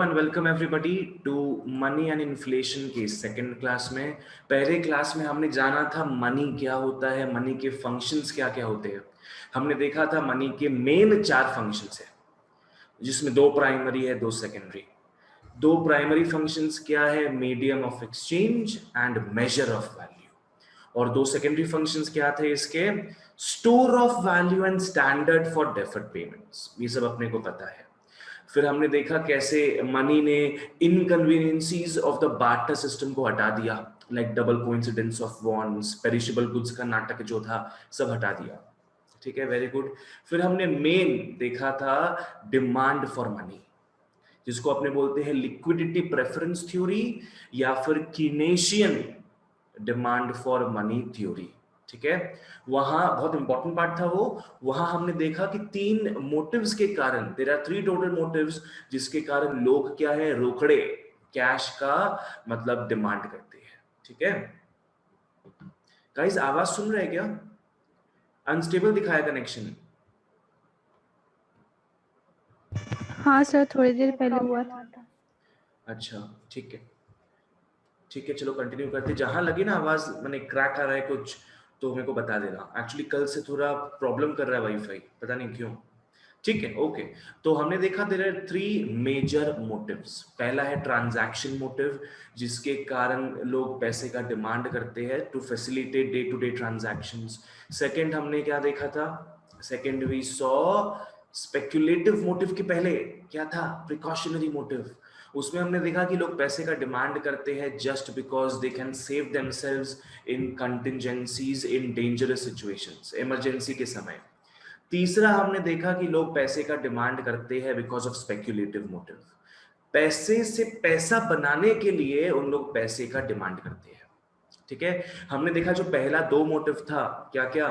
And welcome everybody to money and inflation के second class में। पहले क्लास में हमने जाना था मनी क्या होता है, मनी के फंक्शंस क्या क्या होते हैं। हमने देखा था मनी के मेन 4 फंक्शंस है, जिसमें 2 प्राइमरी है 2 सेकेंडरी। 2 प्राइमरी फंक्शंस क्या है, medium of exchange and measure of value. और 2 सेकेंडरी फंक्शंस क्या थे इसके, store of value and standard for deferred payments. ये सब अपने को पता है। फिर हमने देखा कैसे मनी ने इनकन्वीनियंसीज ऑफ द बार्टर सिस्टम को हटा दिया, like double coincidence of wants, perishable goods का नाटक जो था सब हटा दिया। ठीक है, वेरी गुड। फिर हमने मेन देखा था डिमांड फॉर मनी, जिसको अपने बोलते हैं लिक्विडिटी प्रेफरेंस थ्योरी या फिर Keynesian demand for money theory. ठीक है, वहां बहुत इंपॉर्टेंट पार्ट था वो। वहां हमने देखा कि 3 मोटिव्स के कारण, देयर आर 3 टोटल मोटिव्स जिसके कारण लोग क्या है, रोकड़े कैश का मतलब डिमांड करते हैं। ठीक है गाइस, आवाज सुन रहे हैं क्या? अनस्टेबल दिखाया कनेक्शन? हाँ सर, थोड़ी देर पहले हुआ था। अच्छा ठीक है, ठीक है, चलो कंटिन्यू करते। जहां लगी ना आवाज मैंने क्रैक आ रहा है कुछ, तो मेरे को बता देना। एक्चुअली कल से थोड़ा प्रॉब्लम कर रहा है वाईफाई, पता नहीं क्यों। ठीक है, ओके। तो हमने देखा देयर आर 3 मेजर मोटिव्स। पहला है ट्रांजैक्शन मोटिव, जिसके कारण लोग पैसे का डिमांड करते हैं to facilitate day to day transactions. Second हमने क्या देखा था, second we saw speculative motive के पहले क्या था, प्रिकॉशनरी मोटिव। उसमें हमने देखा कि लोग पैसे का डिमांड करते हैं just because they can save themselves in contingencies, in dangerous situations, emergency के समय। तीसरा हमने देखा कि लोग पैसे का डिमांड करते हैं बिकॉज ऑफ स्पेक्युलेटिव मोटिव। पैसे से पैसा बनाने के लिए उन लोग पैसे का डिमांड करते हैं। ठीक है, हमने देखा जो पहला 2 मोटिव था, क्या क्या,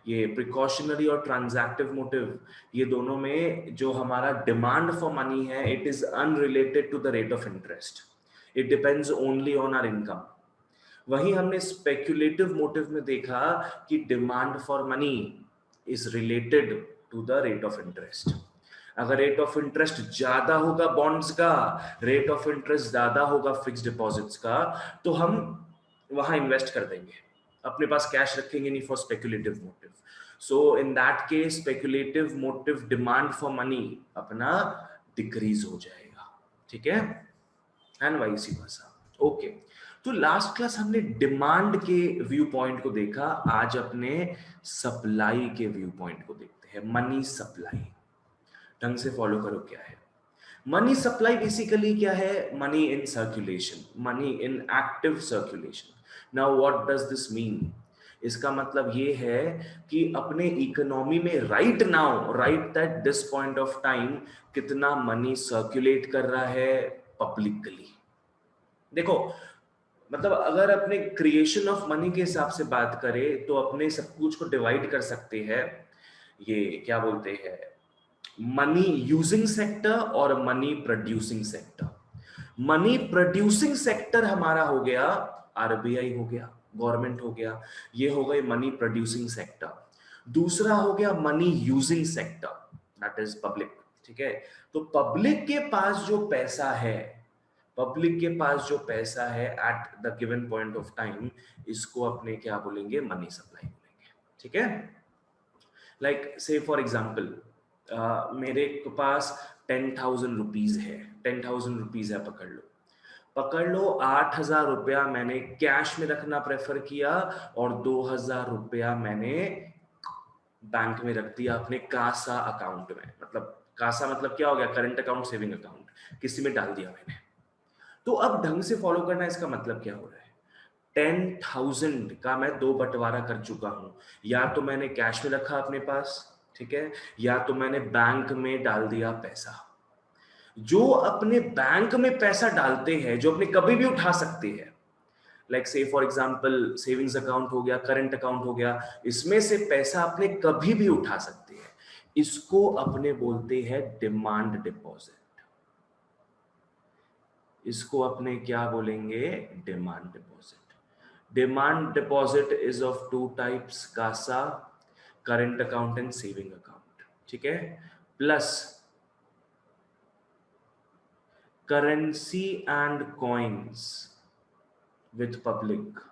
ये प्रिकॉशनरी और ट्रांजैक्टिव मोटिव, ये दोनों में जो हमारा डिमांड फॉर मनी है, it is unrelated to the rate of interest, it depends only on our income. वहीं हमने स्पेक्युलेटिव मोटिव में देखा कि demand for money is related to the rate of interest. अगर रेट ऑफ इंटरेस्ट ज्यादा होगा bonds का, रेट ऑफ इंटरेस्ट ज्यादा होगा फिक्स डिपॉजिट्स का, तो हम वहां इन्वेस्ट कर देंगे, अपने पास कैश रखेंगे नहीं for speculative motive. So in that case speculative motive demand for money अपना डिक्रीज हो जाएगा। ठीक है, एंड वाइस वर्सा। ओके, तो लास्ट क्लास हमने डिमांड के व्यू पॉइंट को देखा, आज अपने सप्लाई के व्यू पॉइंट को देखते हैं, मनी सप्लाई। ढंग से फॉलो करो क्या है मनी सप्लाई। बेसिकली क्या है, money in circulation, money in active circulation. Now what does this mean? इसका मतलब ये है कि अपने इकोनॉमी में right now, right at this point of time, कितना मनी सर्कुलेट कर रहा है पब्लिकली। देखो, मतलब अगर अपने क्रिएशन ऑफ मनी के हिसाब से बात करें तो अपने सब कुछ को डिवाइड कर सकते हैं, ये क्या बोलते हैं, मनी यूजिंग सेक्टर और money producing sector. Money producing sector हमारा हो गया आरबीआई, हो गया गवर्नमेंट, हो गया, ये हो गई मनी प्रोड्यूसिंग सेक्टर। दूसरा हो गया money using sector, that is public. ठीक है, तो पब्लिक के पास जो पैसा है, पब्लिक के पास जो पैसा है at the given point of time, इसको अपने क्या बोलेंगे, मनी सप्लाई बोलेंगे। ठीक है, लाइक से फॉर एग्जाम्पल मेरे पास 10,000 रुपीज है, 10,000 रुपीज है, पकड़ लो, पकड़ लो। 8,000 रुपया मैंने कैश में रखना प्रेफर किया और 2,000 रुपया मैंने बैंक में रख दिया अपने कासा अकाउंट में। मतलब कासा मतलब क्या हो गया, करंट अकाउंट, सेविंग अकाउंट, किसी में डाल दिया मैंने। तो अब ढंग से फॉलो करना, इसका मतलब क्या हो रहा है, 10,000 का मैं 2 बंटवारा कर चुका हूं। या तो मैंने कैश में रखा अपने पास, ठीक है, या तो मैंने बैंक में डाल दिया पैसा। जो अपने बैंक में पैसा डालते हैं, जो अपने कभी भी उठा सकते हैं, like say for example savings account हो गया, करंट अकाउंट हो गया, इसमें से पैसा अपने कभी भी उठा सकते हैं, इसको अपने बोलते हैं डिमांड डिपॉजिट। इसको अपने क्या बोलेंगे, demand deposit. Demand deposit is of 2 types, CASA, current account and saving account. ठीक है, plus currency and coins with public.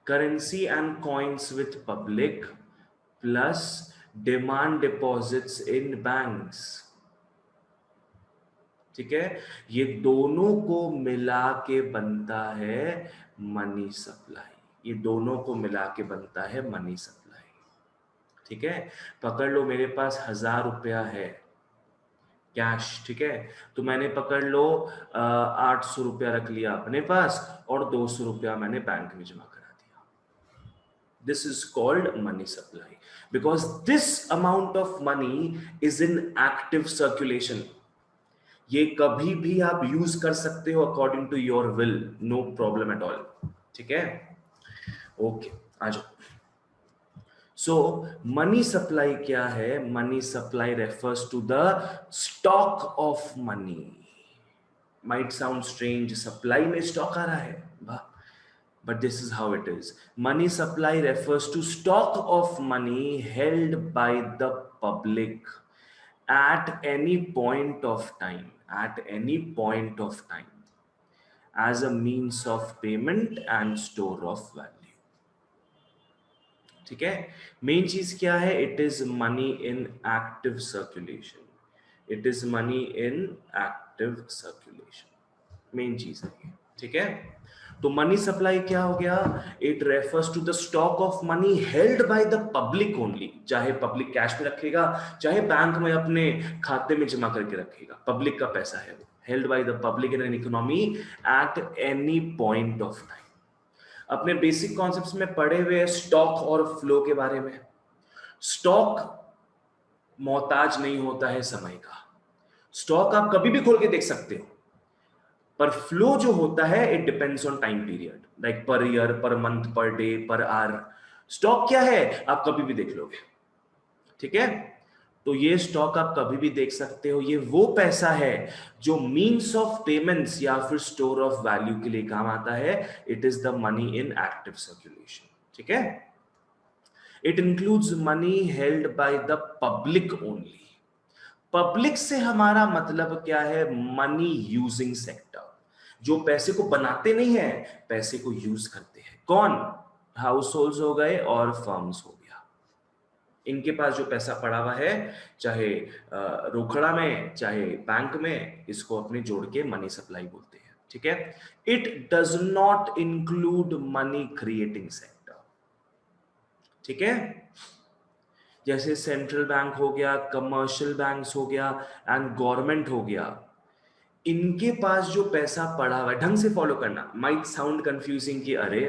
Currency and coins with public plus demand deposits in banks. ठीक है, ये दोनों को मिला के बनता है मनी सप्लाई। ये दोनों को मिला के बनता है मनी सप्लाई। ठीक है, पकड़ लो मेरे पास 1000 रुपया है कैश, ठीक है, तो मैंने पकड़ लो 800 रुपया रख लिया अपने पास और 200 रुपया मैंने बैंक में जमा करा दिया। This is called money supply because this amount of money is in active circulation. ये कभी भी आप यूज कर सकते हो according to your will, no problem at all. ठीक है, ओके, आ जाओ। सो मनी सप्लाई क्या है? Money supply refers to the stock of money. Might sound strange, supply में स्टॉक आ रहा है, but this is how it is. Money supply refers to stock of money held by the public at any point of time, at any point of time, as a means of payment and store of value. ठीक है, main चीज क्या है? It is money in active circulation. It is money in active circulation, main चीज है ये। ठीक है, तो मनी सप्लाई क्या हो गया? It refers to the stock of money held by the public only. चाहे पब्लिक कैश में रखेगा, चाहे बैंक में अपने खाते में जमा करके रखेगा, पब्लिक का पैसा है वो। Held by the public in an economy at any point of time. अपने बेसिक कॉन्सेप्ट्स में पढ़े हुए स्टॉक और फ्लो के बारे में। स्टॉक मोहताज नहीं होता है समय का। स्टॉक आप कभी भी खोल के देख सकते हो, पर फ्लो जो होता है it depends on time period, like per year, per month, per day, per hour. Stock क्या है? आप कभी भी देख लोगे। ठीक है, तो ये स्टॉक आप कभी भी देख सकते हो। ये वो पैसा है जो मीन्स ऑफ पेमेंट्स या फिर स्टोर ऑफ वैल्यू के लिए काम आता है। It is the money in active circulation. ठीक है, it includes money held by the public only. Public से हमारा मतलब क्या है? मनी यूजिंग सेक्टर, जो पैसे को बनाते नहीं है, पैसे को यूज करते हैं। कौन? हाउस होल्ड हो गए और फर्म्स हो गया। इनके पास जो पैसा पड़ा हुआ है, चाहे रोकड़ा में चाहे बैंक में, इसको अपने जोड़ के मनी सप्लाई बोलते हैं। ठीक है, it does not include money creating sector. ठीक है, जैसे सेंट्रल बैंक हो गया, कमर्शियल बैंक्स हो गया एंड गवर्नमेंट हो गया, इनके पास जो पैसा पड़ा हुआ है, ढंग से फॉलो करना। माइट साउंड कंफ्यूजिंग कि अरे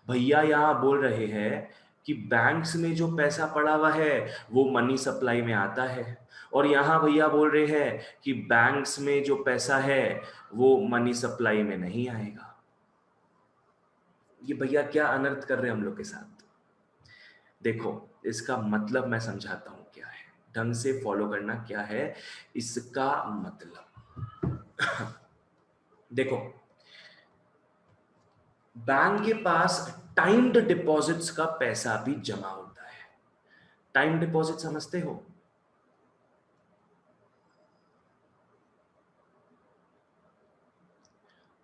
भैया यहाँ बोल रहे हैं कि बैंक्स में जो पैसा पड़ा हुआ है वो मनी सप्लाई में आता है, और यहाँ भैया बोल रहे हैं कि बैंक्स में जो पैसा है वो मनी सप्लाई में नहीं आएगा। ये भैया क्या अनर्थ कर रहे हैं हम लोग के साथ? देखो, इसका मतलब मैं समझाता हूं क्या है, ढंग से फॉलो करना क्या है इसका मतलब। देखो, बैंक के पास टाइम्ड डिपॉजिट्स का पैसा भी जमा होता है। टाइम डिपॉजिट समझते हो?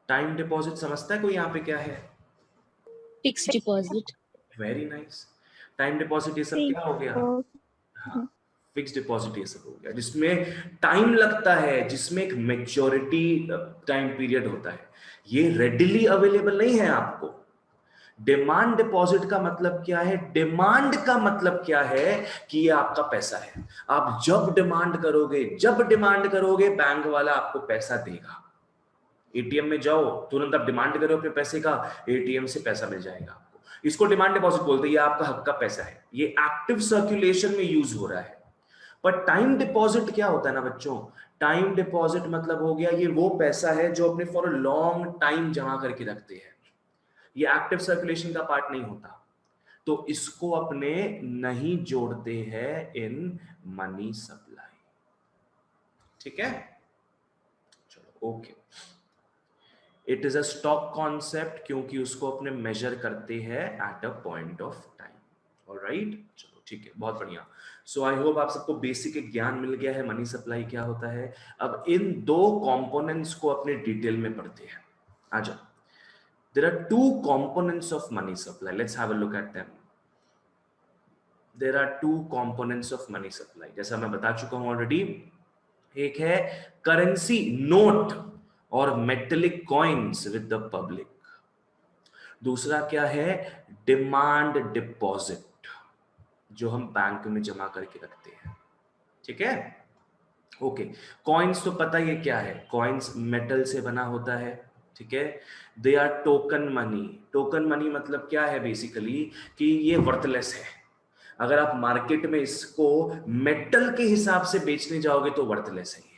टाइम डिपॉजिट समझता है कोई यहाँ पे? क्या है? Fix deposit. Very nice. Time deposit ये सब क्या हो गया? हाँ, फिक्स डिपॉजिट ये सब हो गया जिसमें टाइम लगता है, जिसमें एक मैच्योरिटी टाइम पीरियड होता है। ये रेडिली अवेलेबल नहीं है आपको। डिमांड डिपॉजिट का मतलब क्या है? डिमांड का मतलब क्या है कि ये आपका पैसा है। आप जब डिमांड करोगे बैंक वाला आपको पैसा देगा। एटीएम में जाओ, तुरंत आप डिमांड करो अपने पैसे का, एटीएम से पैसा मिल जाएगा आपको। इसको डिमांड डिपॉजिट बोलते हैं, ये आपका हक का पैसा है, ये एक्टिव सर्कुलेशन में यूज हो रहा है। पर टाइम डिपॉजिट क्या होता है ना बच्चों? टाइम डिपॉजिट मतलब हो गया ये वो पैसा है जो अपने फॉर लॉन्ग टाइम जमा करके रखते हैं। ये एक्टिव सर्कुलेशन का पार्ट नहीं होता, तो इसको अपने नहीं जोड़ते हैं इन मनी सप्लाई। ठीक है, चलो okay. It is a stock concept क्योंकि उसको अपने मेजर करते हैं at a point of time. Alright, चलो ठीक है, बहुत बढ़िया। सो आई होप आप सबको बेसिक ज्ञान मिल गया है मनी सप्लाई क्या होता है। अब इन दो कंपोनेंट्स को अपने डिटेल में पढ़ते हैं। आ जाओ। There are two components of money supply, let's have a look at them. There are two components of money supply, जैसा मैं बता चुका हूं ऑलरेडी। एक है करेंसी नोट और metallic coins with the public. दूसरा क्या है, डिमांड डिपॉजिट, जो हम बैंक में जमा करके रखते हैं। ठीक है, ओके। कॉइन्स तो पता ही है क्या है, कॉइन्स मेटल से बना होता है। ठीक है, they are token money. Token money मतलब क्या है बेसिकली, कि ये वर्थलेस है। अगर आप मार्केट में इसको मेटल के हिसाब से बेचने जाओगे तो वर्थलेस है ये।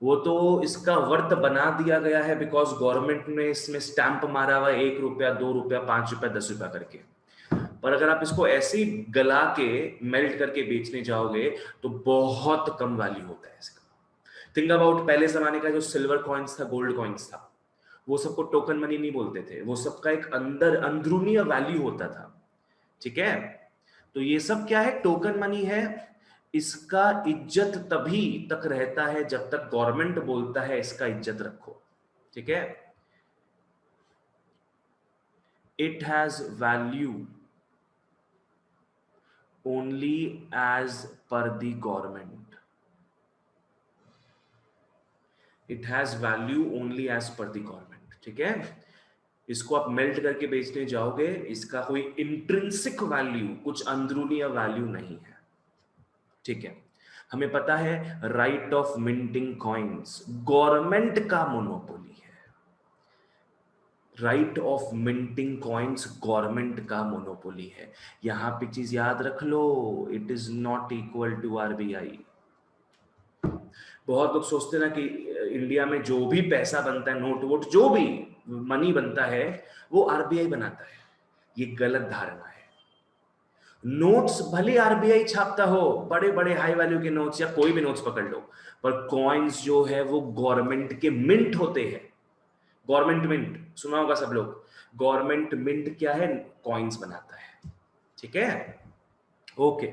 वो तो इसका वर्थ बना दिया गया है बिकॉज गवर्नमेंट ने इसमें स्टैंप मारा हुआ है, 1 रुपया 2 रुपया 5 रुपया 10 रुपया करके। पर अगर आप इसको ऐसे ही गला के मेल्ट करके बेचने जाओगे तो बहुत कम वैल्यू होता है इसका। थिंक अबाउट पहले जमाने का जो सिल्वर कॉइन्स था, गोल्ड कॉइन्स था, वो सबको टोकन मनी नहीं बोलते थे, वो सबका एक अंदरूनी वैल्यू होता था। ठीक है, तो ये सब क्या है, टोकन मनी है। इसका इज्जत तभी तक रहता है जब तक गवर्नमेंट बोलता है इसका इज्जत रखो। ठीक है, it has value only as per the government. It has value only as per the government. ठीक है, इसको आप मेल्ट करके बेचने जाओगे, इसका कोई इंट्रिंसिक वैल्यू, कुछ अंदरूनी वैल्यू नहीं है। ठीक है, हमें पता है right of minting coins government का मोनोपोली है। Right of minting coins government का मोनोपोली है। यहां पे चीज याद रख लो, it is not equal to RBI. बहुत लोग सोचते हैं ना कि इंडिया में जो भी पैसा बनता है, नोट वोट जो भी मनी बनता है, वो आरबीआई बनाता है। ये गलत धारणा है। नोट्स भले आरबीआई छापता हो, बड़े बड़े हाई वैल्यू के नोट्स या कोई भी नोट्स पकड़ लो, पर कॉइन्स जो है वो गवर्नमेंट के मिंट होते हैं। गवर्नमेंट मिंट सुना होगा सब लोग। गवर्नमेंट मिंट क्या है, कॉइन्स बनाता है। ठीक है, ओके।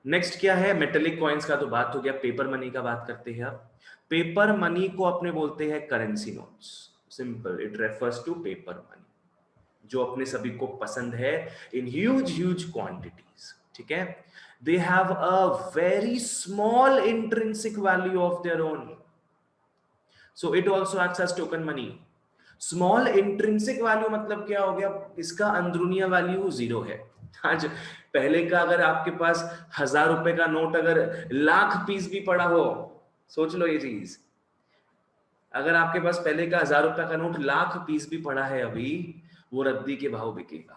नेक्स्ट क्या है, मेटेलिक कॉइन्स का तो बात हो गया, पेपर मनी का बात करते हैं अब। पेपर मनी को अपने बोलते हैं currency notes. Simple, it refers to paper money, जो अपने सभी को पसंद है इन ह्यूज ह्यूज क्वांटिटीज। ठीक है, they have a very small intrinsic value of their own, so it also acts as token money. Small intrinsic value मतलब क्या हो गया, इसका अंदरूनी वैल्यू 0 है। आज पहले का अगर आपके पास 1000 रुपए का नोट अगर लाख पीस भी पड़ा हो, सोच लो ये चीज, अगर आपके पास पहले का 1000 रुपए का नोट लाख पीस भी पड़ा है अभी, वो रद्दी के भाव बिकेगा।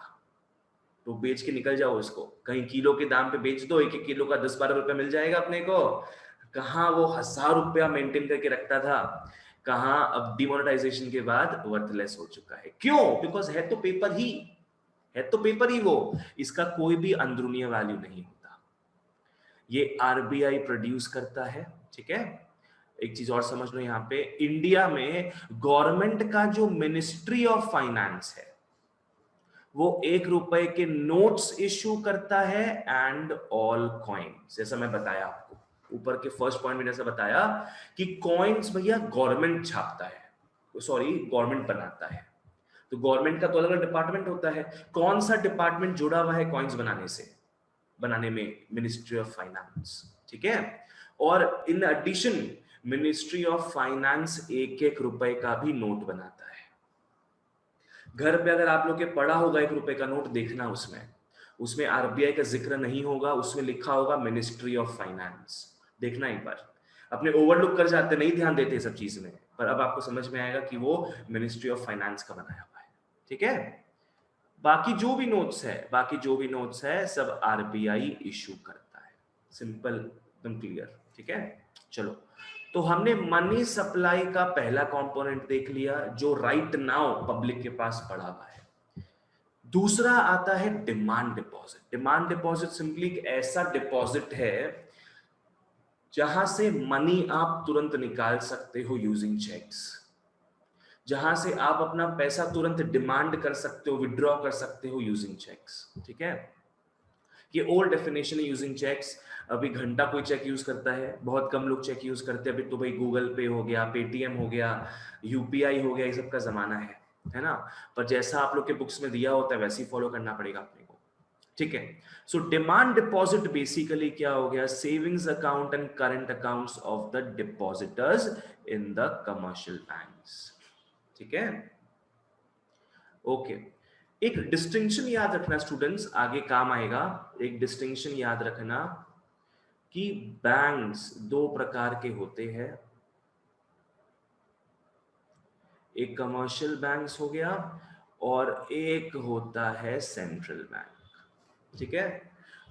तो बेच के निकल जाओ इसको, कहीं किलो के दाम पे बेच दो, 1-1 किलो का 10-12 रुपया मिल जाएगा अपने को। कहाँ वो 1000 रुपया मेंटेन करके रखता था, कहाँ अब डिमोनेटाइजेशन के बाद वर्थलेस हो चुका है। क्यों? बिकॉज है तो पेपर ही, है तो पेपर ही वो, इसका कोई भी अंदरूनी वैल्यू नहीं होता। ये आरबीआई प्रोड्यूस करता है। ठीक है, एक चीज और समझ लो, यहां पे इंडिया में गवर्नमेंट का जो मिनिस्ट्री ऑफ फाइनेंस है, वो 1 रुपए के नोट्स इश्यू करता है एंड ऑल कॉइन्स। जैसा मैं बताया आपको ऊपर के फर्स्ट पॉइंट में, जैसा बताया कि कॉइन्स भैया गवर्नमेंट छापता है, सॉरी गवर्नमेंट बनाता है। तो गवर्नमेंट का तो अलग अलग डिपार्टमेंट होता है। कौन सा डिपार्टमेंट जुड़ा हुआ है कॉइन्स बनाने में? Ministry of finance. ठीक है, और in addition ministry of finance 1-1 रुपए का भी नोट बनाता है। घर पे अगर आप लोग के पड़ा होगा 1 रुपए का नोट, देखना उसमें आरबीआई का जिक्र नहीं होगा, उसमें लिखा होगा मिनिस्ट्री ऑफ फाइनेंस। देखना एक बार, अपने ओवरलुक कर जाते, नहीं ध्यान देते सब चीज में, पर अब आपको समझ में आएगा कि वो मिनिस्ट्री ऑफ फाइनेंस का बनाया हुआ है। ठीक है, बाकी जो भी नोट्स है सब आरबीआई इशू करता है। सिंपल, एकदम क्लियर। ठीक है, चलो, तो हमने मनी सप्लाई का पहला कंपोनेंट देख लिया, जो राइट नाउ पब्लिक के पास पड़ा हुआ है। दूसरा आता है demand deposit. Demand deposit simply एक ऐसा डिपॉजिट है जहां से मनी आप तुरंत निकाल सकते हो यूजिंग चेक्स, जहां से आप अपना पैसा तुरंत डिमांड कर सकते हो, विड्रॉ कर सकते हो यूजिंग चेक्स। ठीक है, ये ओल्ड डेफिनेशन है यूजिंग चेक्स। अभी घंटा कोई चेक यूज करता है, बहुत कम लोग चेक यूज करते हैं। अभी तो भाई गूगल पे हो गया, पेटीएम हो गया, यूपीआई हो गया, ये सब का जमाना है ना। पर जैसा आप लोग के बुक्स में दिया होता है वैसे ही फॉलो करना पड़ेगा अपने को, ठीक है। सो डिमांड डिपॉजिट बेसिकली क्या हो गया, savings account and current accounts of the depositors in the commercial banks, ठीक है। ओके, एक डिस्टिंक्शन याद रखना स्टूडेंट्स, आगे काम आएगा। एक डिस्टिंक्शन याद रखना कि बैंक्स दो प्रकार के होते हैं, एक कमर्शियल बैंक्स हो गया और एक होता है सेंट्रल बैंक, ठीक है।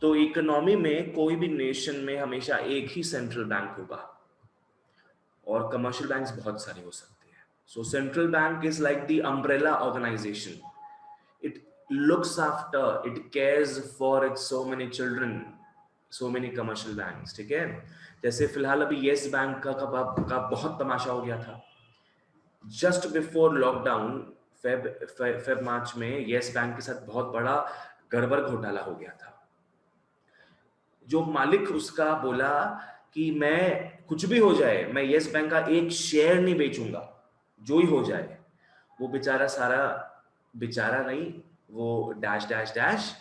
तो इकोनॉमी में कोई भी नेशन में हमेशा एक ही सेंट्रल बैंक होगा और कमर्शियल बैंक्स बहुत सारे हो सकते हैं। So central bank is like the umbrella organisation, it looks after, it cares for its so many children, so many commercial banks, ठीक है। जैसे फिलहाल अभी येस बैंक का बहुत तमाशा हो गया था। Just before lockdown Feb March में येस बैंक के साथ बहुत बड़ा गड़बड़ घोटाला हो गया था। जो मालिक उसका बोला कि मैं कुछ भी हो जाए, मैं येस बैंक का एक शेयर नहीं बेचूंगा, जो ही हो जाए। वो बेचारा सारा, बेचारा नहीं, वो डैश डैश डैश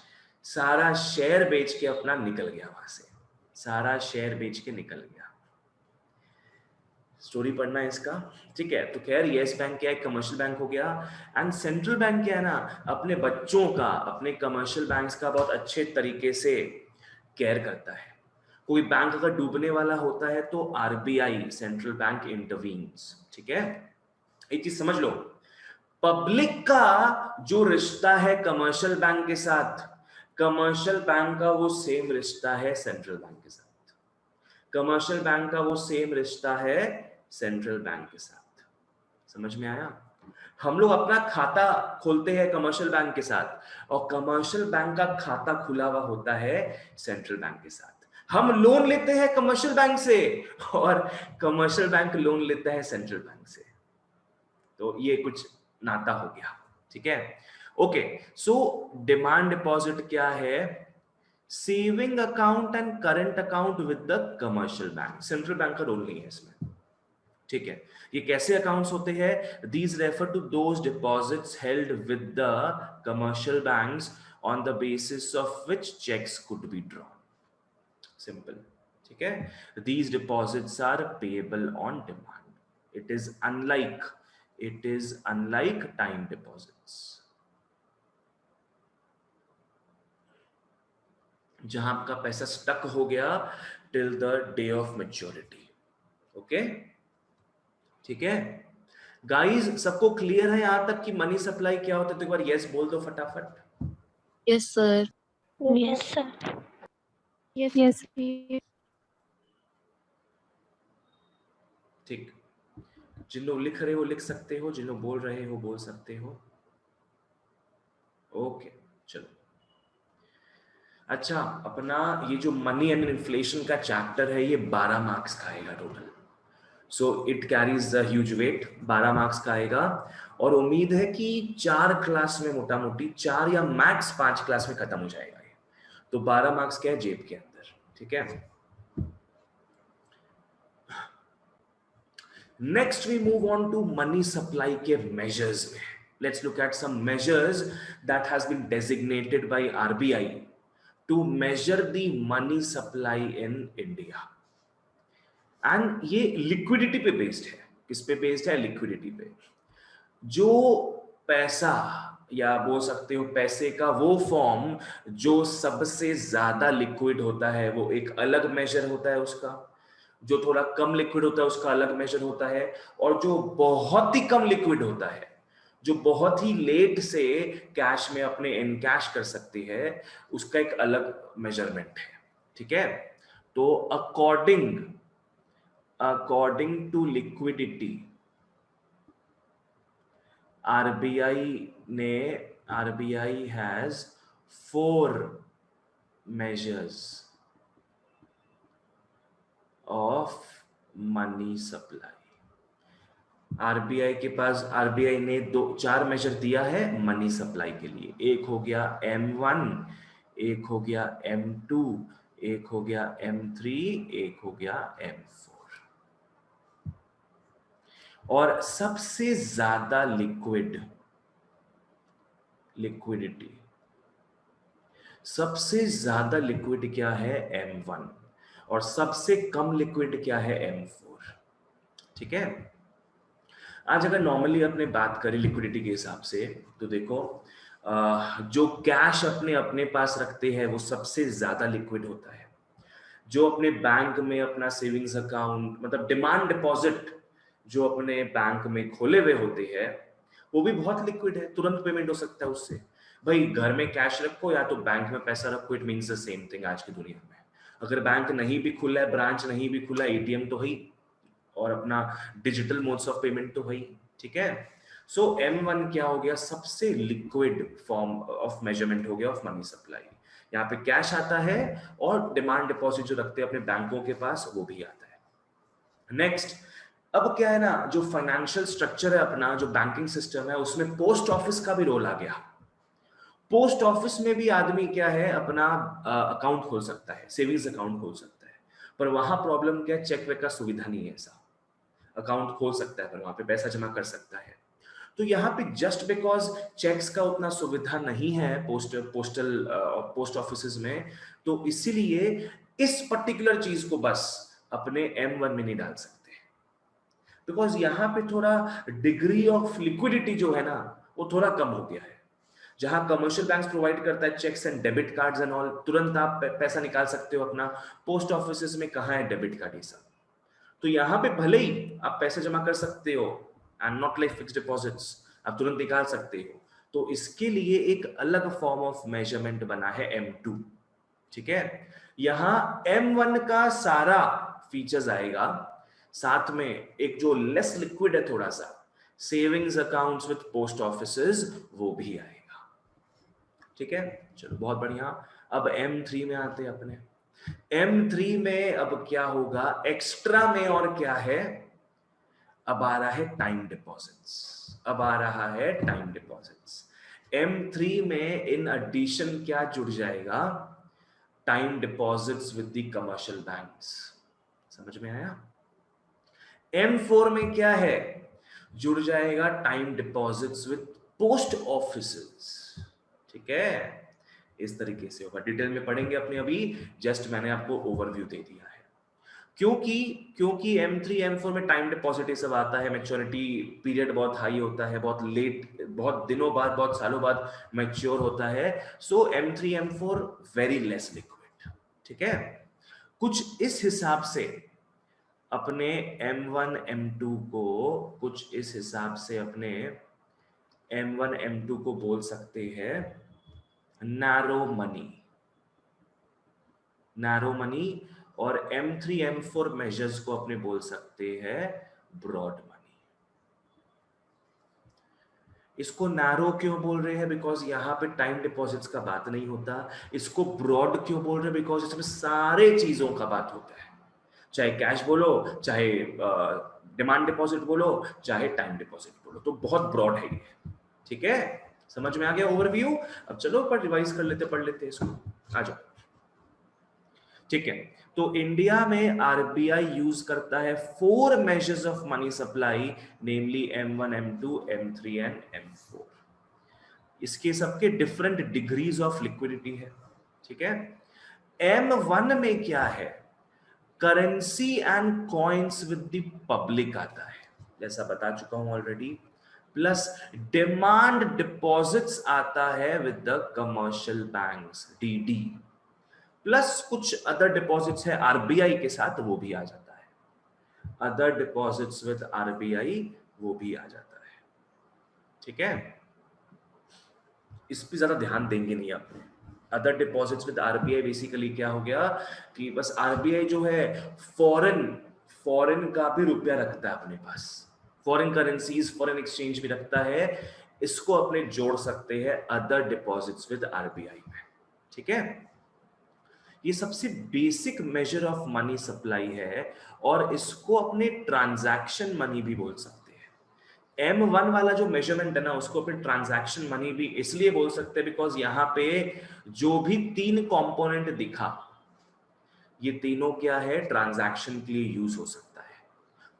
सारा शेयर बेच के अपना निकल गया वहां से, सारा शेयर बेच के निकल गया। स्टोरी पढ़ना है इसका, ठीक है। तो खैर येस बैंक क्या है, कमर्शियल बैंक हो गया। एंड सेंट्रल बैंक क्या है ना, अपने बच्चों का, अपने कमर्शियल बैंक्स का बहुत अच्छे तरीके से केयर करता है। कोई बैंक अगर डूबने वाला होता है तो आरबीआई, सेंट्रल बैंक, इंटरवीन्स, ठीक है। एक चीज समझ लो, पब्लिक का जो रिश्ता है कमर्शियल बैंक के साथ, कमर्शियल बैंक का वो सेम रिश्ता है सेंट्रल बैंक के साथ, कमर्शियल बैंक का वो सेम रिश्ता है सेंट्रल बैंक के साथ। समझ में आया? हम लोग अपना खाता खोलते हैं कमर्शियल बैंक के साथ और कमर्शियल बैंक का खाता खुला हुआ होता है सेंट्रल बैंक के साथ। हम लोन लेते हैं कमर्शियल बैंक से और कमर्शियल बैंक लोन लेता है सेंट्रल बैंक से। तो ये कुछ नाता हो गया, ठीक है। ओके, सो डिमांड डिपॉजिट क्या है, saving account and current account with the commercial bank. Central bank का रोल नहीं है इसमें, ठीक है। ये कैसे अकाउंट्स होते हैं, these refer to those deposits held with the commercial banks on the basis of which cheques could be drawn. Simple, ठीक है। These deposits are payable on demand. It is unlike time deposits, जहां आपका पैसा stuck हो गया till the day of maturity. Okay, ठीक है guys, सबको क्लियर है यहां तक कि मनी सप्लाई क्या होता है? तो एक बार यस बोल दो फटाफट। Yes, sir. Yes, sir. Yes. ठीक, जिन लोग लिख रहे हो लिख सकते हो, जिन लोग बोल रहे हो बोल सकते हो। ओके, चलो। अच्छा, अपना ये जो मनी एंड इन्फ्लेशन का चैप्टर है ये 12 मार्क्स का आएगा total. So it carries the huge weight, 12 marks का आएगा। और उम्मीद है कि 4 क्लास में, मोटा मोटी 4 या मैक्स 5 क्लास में खत्म हो जाएगा ये। तो 12 मार्क्स क्या है जेब के अंदर, ठीक है। Next we move on to money supply के मेजर्स में। Let's look at some measures that has been designated by RBI to measure the money supply in India. And ये लिक्विडिटी पे बेस्ड है। किस पे बेस्ड है? लिक्विडिटी पे। जो पैसा, या बोल सकते हो पैसे का वो फॉर्म जो सबसे ज्यादा लिक्विड होता है वो एक अलग मेजर होता है उसका, जो थोड़ा कम लिक्विड होता है उसका अलग मेजर होता है, और जो बहुत ही कम लिक्विड होता है, जो बहुत ही लेट से कैश में अपने इनकैश कर सकती है, उसका एक अलग मेजरमेंट है, ठीक है। तो according to liquidity, RBI has 4 measures of money supply। RBI ने 4 मेजर दिया है मनी सप्लाई के लिए। एक हो गया M1, एक हो गया M2, एक हो गया M3, एक हो गया M4। और सबसे ज्यादा लिक्विडिटी, सबसे ज्यादा लिक्विड क्या है? M1। और सबसे कम लिक्विड क्या है? M4। ठीक है। आज अगर नॉर्मली अपने बात करें लिक्विडिटी के हिसाब से, तो देखो जो कैश अपने अपने पास रखते हैं वो सबसे ज्यादा लिक्विड होता है। जो अपने बैंक में अपना सेविंग्स अकाउंट, मतलब डिमांड डिपॉजिट जो अपने बैंक में खोले हुए होते हैं, वो भी बहुत लिक्विड है, तुरंत पेमेंट हो सकता है उससे। भाई घर में कैश रखो या तो बैंक में पैसा रखो, it means the same thing आज की दुनिया में। अगर बैंक नहीं भी खुला है, ब्रांच नहीं भी खुला, एटीएम तो है ही, और अपना डिजिटल मोड्स ऑफ पेमेंट तो है ही। ठीक है। सो M1 क्या हो गया? सबसे लिक्विड फॉर्म ऑफ मेजरमेंट हो गया ऑफ मनी सप्लाई। यहाँ पे कैश आता है और डिमांड डिपॉजिट जो रखते हैं अपने बैंकों के पास, वो भी आता है। नेक्स्ट, अब क्या है ना, जो फाइनेंशियल स्ट्रक्चर है अपना, जो बैंकिंग सिस्टम है, उसमें पोस्ट ऑफिस का भी रोल आ गया। पोस्ट ऑफिस में भी आदमी क्या है, अपना अकाउंट खोल सकता है, सेविंग्स अकाउंट खोल सकता है। पर वहां प्रॉब्लम क्या है? चेक वेक का सुविधा नहीं है ऐसा। अकाउंट खोल सकता है पर वहां पे पैसा जमा कर सकता है। तो यहाँ पे जस्ट बिकॉज चेक्स का उतना सुविधा नहीं है पोस्ट ऑफिस में, तो इसीलिए इस पर्टिकुलर चीज को बस अपने M1 में नहीं डाल सकते, बिकॉज यहाँ पे थोड़ा डिग्री ऑफ लिक्विडिटी जो है ना, वो थोड़ा कम हो गया है। जहां कमर्शियल बैंक्स प्रोवाइड करता है cheques and debit cards and all, तुरंत आप पैसा निकाल सकते हो अपना। पोस्ट ऑफिस में कहाँ है डेबिट कार्ड ये सब? तो यहाँ पे भले ही आप पैसे जमा कर सकते हो, and not like fixed deposits, आप तुरंत निकाल सकते हो। तो इसके लिए एक अलग फॉर्म ऑफ मेजरमेंट बना है M2। ठीक है। यहाँ M1 का सारा फीचर्स आएगा, साथ में एक जो लेस लिक्विड है थोड़ा सा, savings accounts with post offices, वो भी आएगा। ठीक है, चलो बहुत बढ़िया। अब M3 में आते हैं अपने। M3 में अब क्या होगा एक्स्ट्रा में, और क्या है? अब आ रहा है टाइम डिपॉजिट्स। अब आ रहा है टाइम डिपॉजिट्स। M3 में इन एडिशन क्या जुड़ जाएगा? Time deposits with the commercial banks. समझ में आया? M4 में क्या है? जुड़ जाएगा time deposits with post offices. ठीक है, इस तरीके से होगा। डिटेल में पढ़ेंगे अपने अभी, जस्ट मैंने आपको ओवरव्यू दे दिया है। क्योंकि M3 M4 में टाइम डिपॉजिट ये सब आता है, मैच्योरिटी पीरियड बहुत हाई होता है, बहुत लेट, बहुत दिनों बाद, बहुत सालों बाद मैच्योर होता है। सो M3 M4 very less liquid. ठीक है। कुछ इस हिसाब से अपने M1 M2 को, कुछ इस हिसाब से अपने M1 M2 को बोल सकते हैं नैरो मनी, और M3 M4 मेजर्स को अपने बोल सकते हैं ब्रॉड मनी। इसको नैरो क्यों बोल रहे हैं? बिकॉज यहां पे टाइम डिपॉजिट्स का बात नहीं होता। इसको ब्रॉड क्यों बोल रहे हैं? बिकॉज इसमें सारे चीजों का बात होता है, चाहे कैश बोलो, चाहे डिमांड डिपॉजिट बोलो, चाहे टाइम डिपॉजिट बोलो, तो बहुत ब्रॉड है ये। ठीक है, समझ में आ गया ओवरव्यू? अब चलो पर रिवाइज कर लेते, पढ़ लेते इसको, आ जाओ। ठीक है, तो इंडिया में आरबीआई यूज करता है 4 measures of money supply, namely M1 M2 M3 and M4। इसके सबके डिफरेंट डिग्रीज ऑफ लिक्विडिटी है। ठीक है। M1 में क्या है? Currency and coins with the public आता है, जैसा बता चुका हूं ऑलरेडी। प्लस डिमांड डिपॉजिट्स आता है with the commercial banks, DD। Plus कुछ अदर डिपॉजिट्स है आरबीआई के साथ, वो भी आ जाता है। अदर डिपॉजिट्स विद आरबीआई, वो भी आ जाता है। ठीक है, इस पे ज्यादा ध्यान देंगे नहीं आप। Other deposits with RBI basically क्या हो गया कि बस आरबीआई जो है फॉरेन का भी रुपया रखता है अपने पास, फॉरेन करेंसीज, फॉरेन एक्सचेंज भी रखता है, इसको अपने जोड़ सकते हैं अदर डिपॉजिट्स विद आरबीआई में। ठीक है, ये सबसे basic measure of money supply है, और इसको अपने ट्रांजैक्शन मनी भी बोल सकते हैं। M1 वाला जो मेजरमेंट है ना, उसको अपन ट्रांजैक्शन मनी भी इसलिए बोल सकते हैं बिकॉज यहाँ पे जो भी 3 कंपोनेंट दिखा, ये तीनों क्या है, ट्रांजैक्शन के लिए यूज हो सकता है।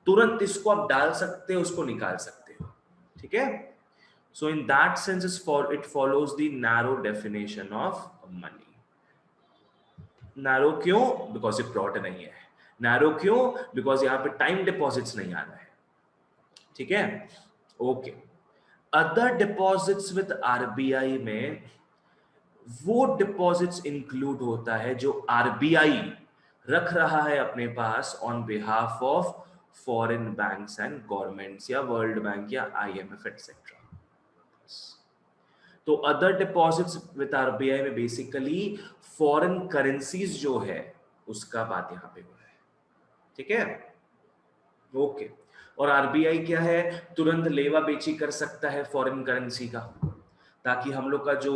तुरंत इसको आप डाल सकते हो, उसको निकाल सकते हो, ठीक है। So in that sense it follows the narrow definition of money. Narrow क्यों? बिकॉज ये ब्रॉड नहीं है। नैरो क्यों? बिकॉज यहाँ पे टाइम डिपॉजिट्स नहीं आ रहा है, ठीक है। Okay, other deposits with RBI में वो डिपॉजिट्स इंक्लूड होता है जो आरबीआई रख रहा है अपने pass on behalf of foreign banks and governments या वर्ल्ड बैंक या आईएमएफ एटसेट्रा। तो अदर डिपॉजिट्स विद आरबीआई में बेसिकली फॉरेन करेंसीज जो है उसका बात यहां पे हो रहा है, ठीक है। ओके, और आरबीआई क्या है, तुरंत लेवा बेची कर सकता है फॉरेन करेंसी का, ताकि हम लोग का जो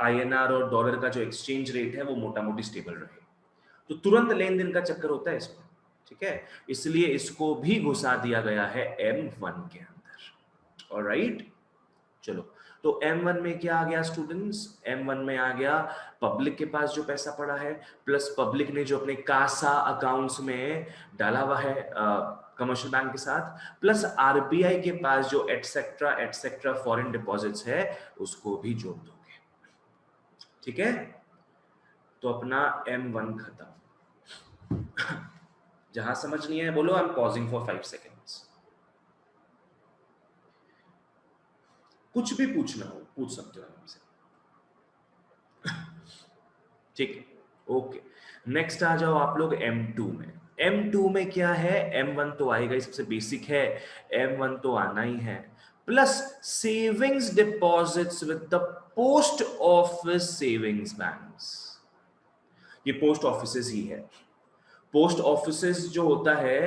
आईएनआर और डॉलर का जो एक्सचेंज रेट है वो मोटा मोटी स्टेबल रहे। तो तुरंत लेन देन का चक्कर होता है इसमें, ठीक है। इसलिए इसको भी घुसा दिया गया है M1 के अंदर। ऑलराइट, चलो, तो M1 में क्या आ गया स्टूडेंट्स? M1 में आ गया पब्लिक के पास जो पैसा पड़ा है, प्लस पब्लिक ने जो अपने कासा अकाउंट्स में डाला हुआ है कमर्शियल बैंक के साथ, प्लस आरबीआई के पास जो एटसेट्रा एटसेट्रा फॉरेन डिपॉजिट्स है उसको भी जोड़ दोगे, ठीक है। तो अपना M1 खत्म। जहां समझ नहीं है बोलो, I am pausing for 5 seconds. कुछ भी पूछना हो पूछ सकते हो हमसे, ठीक है। ओके, नेक्स्ट आ जाओ आप लोग M2 में। M2 में क्या है? M1 तो आएगा ही, सबसे बेसिक है, M1 तो आना ही है, plus savings deposits with the post office savings banks. ये पोस्ट ऑफिसेस ही है। पोस्ट ऑफिसेस जो होता है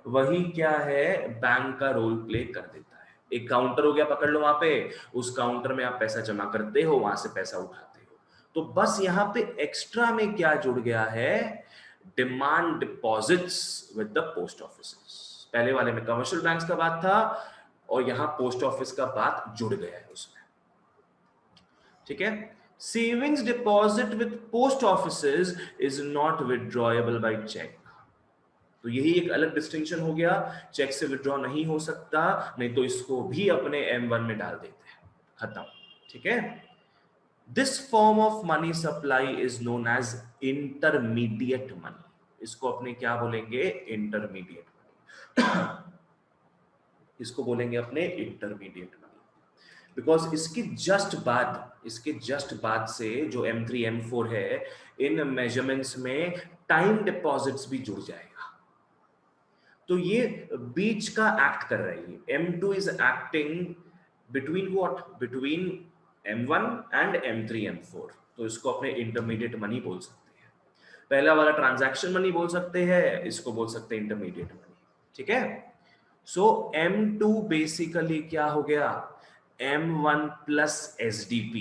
वही क्या है, बैंक का रोल प्ले कर देता है। एक काउंटर हो गया, पकड़ लो, वहां पे उस काउंटर में आप पैसा जमा करते हो, वहां से पैसा उठाते हो। तो बस यहाँ पे एक्स्ट्रा में क्या जुड़ गया है, demand deposits with the post offices. पहले वाले में कमर्शियल बैंक्स का बात था और यहाँ पोस्ट ऑफिस का बात जुड़ गया है उसमें, ठीक है। Savings deposit with post offices is not withdrawable by cheque. तो यही एक अलग डिस्टिंक्शन हो गया, चेक से विड्रॉ नहीं हो सकता, नहीं तो इसको भी अपने M1 में डाल देते हैं, खत्म, ठीक है। This form of money supply is known as intermediate money. इसको अपने क्या बोलेंगे? Intermediate money. इसको बोलेंगे अपने इंटरमीडिएट मनी, बिकॉज इसके जस्ट बाद से जो M3 M4 है, इन मेजरमेंट्स में टाइम डिपॉजिट्स भी जुड़ जाएगा। तो ये बीच का एक्ट कर रही है। M2 is acting between what? Between M1 and M3 M4। तो इसको अपने इंटरमीडिएट मनी बोल सकते हैं। पहला वाला ट्रांजैक्शन मनी बोल सकते हैं, इसको बोल सकते हैं इंटरमीडिएट मनी, ठीक है। सो M2 बेसिकली क्या हो गया? M1 plus SDP।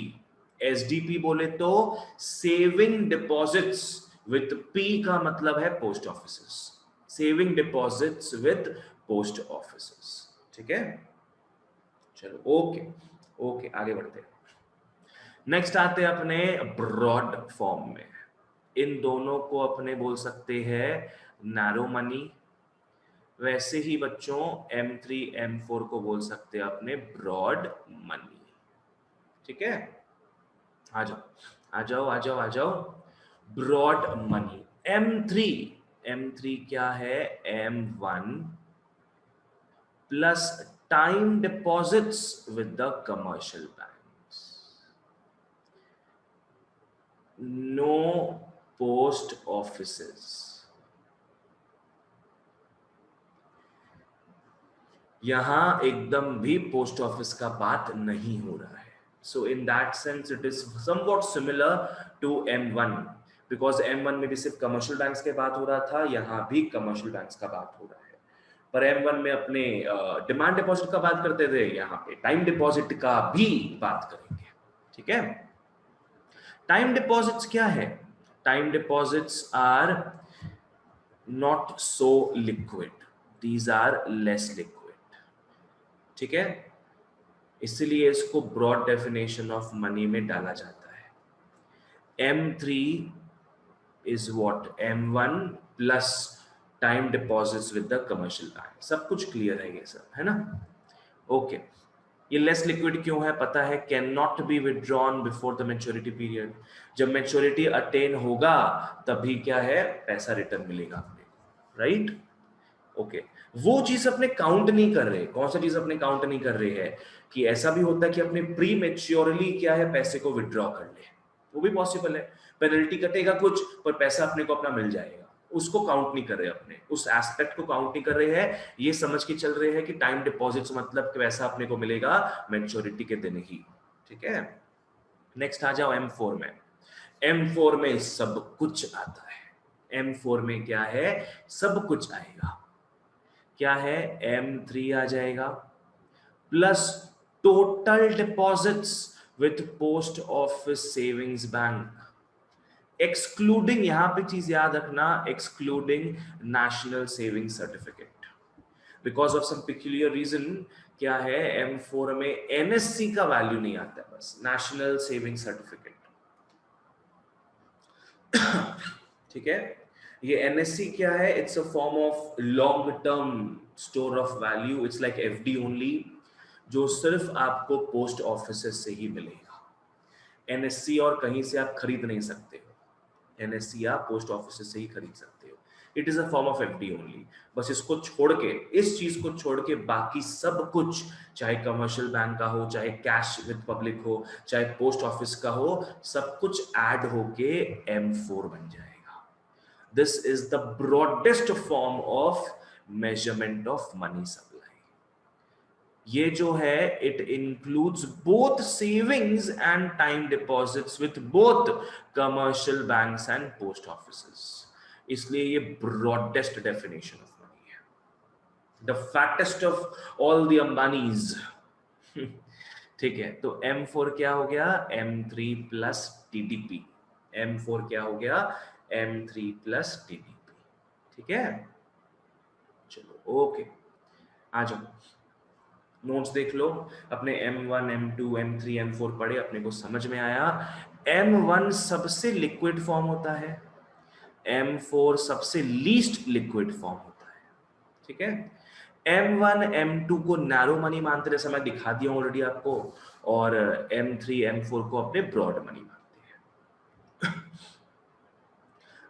SDP बोले तो सेविंग डिपॉजिट्स विथ P का मतलब है post offices. Saving deposits with post offices, ठीक है। चलो, ओके ओके, आगे बढ़ते हैं। नेक्स्ट आते हैं अपने ब्रॉड फॉर्म में। इन दोनों को अपने बोल सकते हैं नैरो मनी। वैसे ही बच्चों M3 M4 को बोल सकते हैं अपने ब्रॉड मनी, ठीक है। आ जाओ आ जाओ आ जाओ आ जाओ, ब्रॉड मनी M3 क्या है? M1 plus time deposits with the commercial banks, no post offices. यहां एकदम भी पोस्ट ऑफिस का बात नहीं हो रहा है। So in that sense it is somewhat similar to M1, because M1 में भी सिर्फ कमर्शियल बैंक्स के बात हो रहा था, यहां भी कमर्शियल बैंक्स का बात हो रहा है। पर M1 में अपने डिमांड डिपॉजिट का बात करते थे, यहाँ पे टाइम डिपॉजिट का भी बात करेंगे, ठीक है। टाइम डिपॉजिट्स क्या है? Time deposits are not so liquid, these are less liquid. ठीक है, इसलिए इसको ब्रॉड डेफिनेशन ऑफ मनी में डाला जाता है। M3 is what? M1 plus time deposits with the commercial bank। सब कुछ क्लियर है ये सब, है ना? ओके, ये लेस लिक्विड क्यों है पता है? Can not be withdrawn before the maturity period. जब मैच्योरिटी अटेन होगा तभी क्या है, पैसा रिटर्न मिलेगा आपको, राइट? ओके, वो चीज अपने काउंट नहीं कर रहे। कौन सा चीज अपने काउंट नहीं कर रहे हैं? कि ऐसा भी होता है कि अपने प्री मैच्योरली क्या है, पैसे को विथड्रॉ कर ले, वो भी पॉसिबल है। पेनल्टी कटेगा कुछ, पर पैसा अपने को अपना मिल जाएगा, उसको काउंट नहीं कर रहे अपने, उस एस्पेक्ट को काउंट नहीं कर रहे हैं। ये समझ के चल रहे हैं कि टाइम डिपॉजिट्स मतलब कि पैसा अपने को मिलेगा मैच्योरिटी के दिन ही, ठीक है? नेक्स्ट आ जाओ M4 में। M4 में सब कुछ आता है। M4 में क्या है, सब कुछ आएगा। क्या है? M3 आ जाएगा plus total deposits with post office savings bank, excluding, यहां पे चीज याद रखना, excluding national saving certificate. Because of some peculiar reason क्या है, M4 में NSC का वैल्यू नहीं आता है, बस नेशनल सेविंग सर्टिफिकेट। ठीक है, ये NSC क्या है? It's a form of long term store of value, it's like FD only, जो सिर्फ आपको पोस्ट ऑफिस से ही मिलेगा। NSC और कहीं से आप खरीद नहीं सकते हो, NSC आप पोस्ट ऑफिस से ही खरीद सकते हो। It is a form of FD only. बस इसको छोड़ के, इस चीज को छोड़ के बाकी सब कुछ, चाहे कमर्शियल बैंक का हो, चाहे कैश विद पब्लिक हो, चाहे पोस्ट ऑफिस का हो, सब कुछ ऐड होके M4 बन जाएगा। This is the broadest form of measurement of money supply। ये जो है, it includes both savings and time deposits with both commercial banks and post offices। इसलिए ये broadest definition of money है, the fattest of all the Ambanis। ठीक है, तो M4 क्या हो गया? M3 plus TDP। M4 क्या हो गया? M3 plus TDP। ठीक है, चलो ओके, आ जाओ, नोट्स देख लो अपने। M1 M2 M3 M4 पढ़े, अपने को समझ में आया। M1 सबसे लिक्विड फॉर्म होता है, M4 सबसे लीस्ट लिक्विड फॉर्म होता है, ठीक है? M1 M2 को नैरो मनी मानते, जैसे मैं दिखा दिया ऑलरेडी आपको, और M3 M4 को अपने ब्रॉड मनी मानते हैं।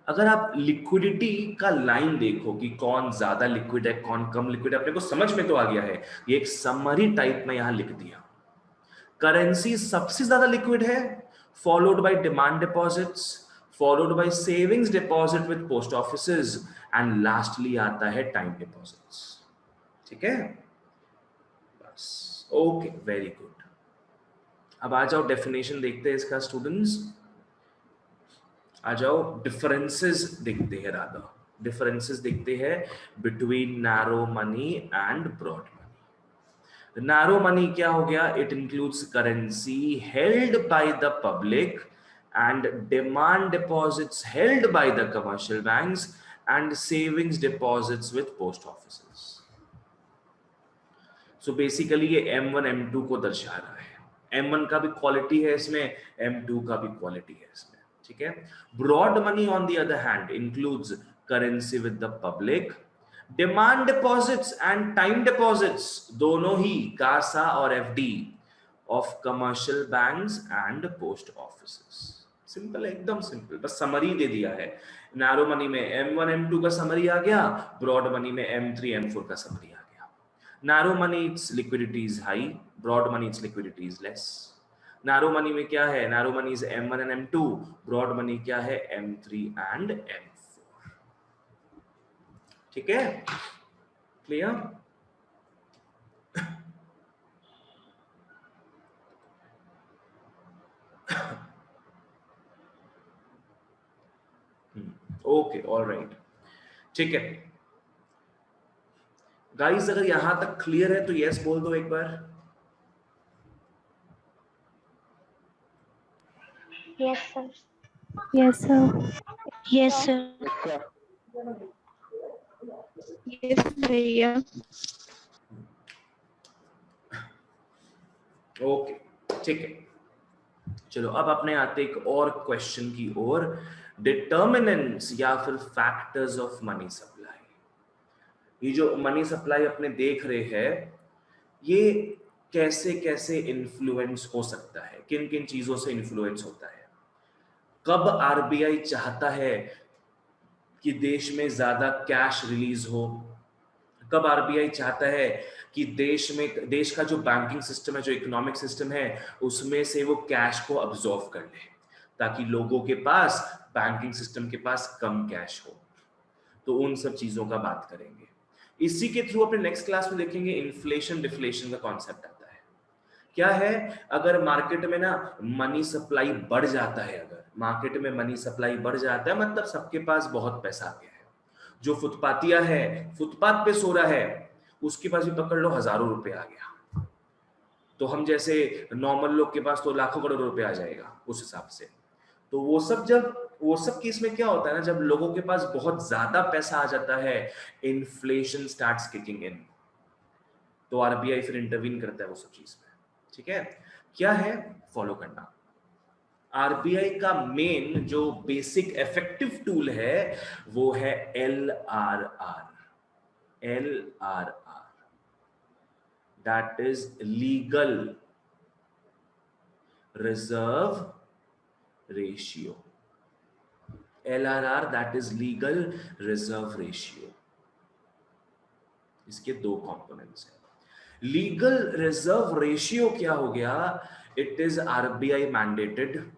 अगर आप लिक्विडिटी का लाइन देखो कि कौन ज्यादा लिक्विड है, कौन कम लिक्विड है, अपने को समझ में तो आ गया है। ये एक समरी टाइप में यहां लिख दिया। करेंसी सबसे ज्यादा लिक्विड है, followed by demand deposits, followed by savings deposit with post offices, and lastly आता है टाइम डिपॉजिट्स। ठीक है, बस ओके, वेरी गुड। अब आ जाओ डेफिनेशन देखते हैं इसका स्टूडेंट्स। आ जाओ, डिफरेंसेस देखते हैं, राधा डिफरेंसेस देखते हैं between narrow money and broad money. Narrow money क्या हो गया? It includes currency held by the public and demand deposits held by the commercial banks and savings deposits with post offices. So basically ये M1 M2 को दर्शा रहा है। M1 का भी क्वालिटी है इसमें, M2 का भी क्वालिटी है इसमें, ठीक है? Broad money on the other hand includes currency with the public, demand deposits and time deposits, दोनों ही कासा और FD of commercial banks and post offices. Simple है, एकदम सिंपल, बस समरी दे दिया है। नैरो मनी में M1 M2 का समरी आ गया, ब्रॉड मनी में M3 M4 का समरी आ गया। Narrow money its liquidity is high, broad money its liquidity is less। Narrow money में क्या है? Narrow money is M1 and M2, broad money क्या है? M3 and M4। ठीक है, क्लियर? ओके, ऑलराइट, ठीक है गाइस, अगर यहां तक क्लियर है तो यस बोल दो एक बार। Yes sir. Yes sir. Yes, sir. Yes, भैया. ओके, ठीक है। चलो अब अपने आते एक और क्वेश्चन की ओर, डिटर्मिनेंट्स या फिर फैक्टर्स ऑफ मनी सप्लाई। ये जो मनी सप्लाई अपने देख रहे हैं, ये कैसे कैसे इन्फ्लुएंस हो सकता है, किन किन चीजों से इन्फ्लुएंस होता है। कब आरबीआई चाहता है कि देश में ज्यादा कैश रिलीज हो, कब आरबीआई चाहता है कि देश का जो बैंकिंग सिस्टम है, जो इकोनॉमिक सिस्टम है, उसमें से वो कैश को अब्सॉर्ब कर ले, ताकि लोगों के पास, बैंकिंग सिस्टम के पास कम कैश हो। तो उन सब चीजों का बात करेंगे। इसी के थ्रू अपने नेक्स्ट क्लास में देखेंगे इन्फ्लेशन डिफ्लेशन का कॉन्सेप्ट आता है। क्या है, अगर मार्केट में ना मनी सप्लाई बढ़ जाता है, अगर मार्केट में मनी सप्लाई बढ़ जाता है, मतलब सबके पास बहुत पैसा आ गया है। जो फुटपातिया है, फुटपाथ पे सो रहा है, उसके पास भी पकड़ लो हजारों रुपए आ गया। तो हम जैसे नॉर्मल लोग के पास तो लाखों करोड़ों रुपए आ जाएगा उस हिसाब से। तो वो सब केस में क्या होता है ना, जब लोगों के पास बहुत ज्यादा पैसा आ जाता है, इन्फ्लेशन स्टार्ट्स किकिंग इन, तो आरबीआई फिर इंटरवीन करता है वो सब चीज में। ठीक है, क्या है, फॉलो करना। आरबीआई का मेन जो बेसिक इफेक्टिव टूल है वो है LRR। LRR, that is legal reserve ratio. LRR, that is legal reserve ratio. इसके दो कंपोनेंट्स हैं। लीगल रिजर्व रेशियो क्या हो गया, it is RBI mandated.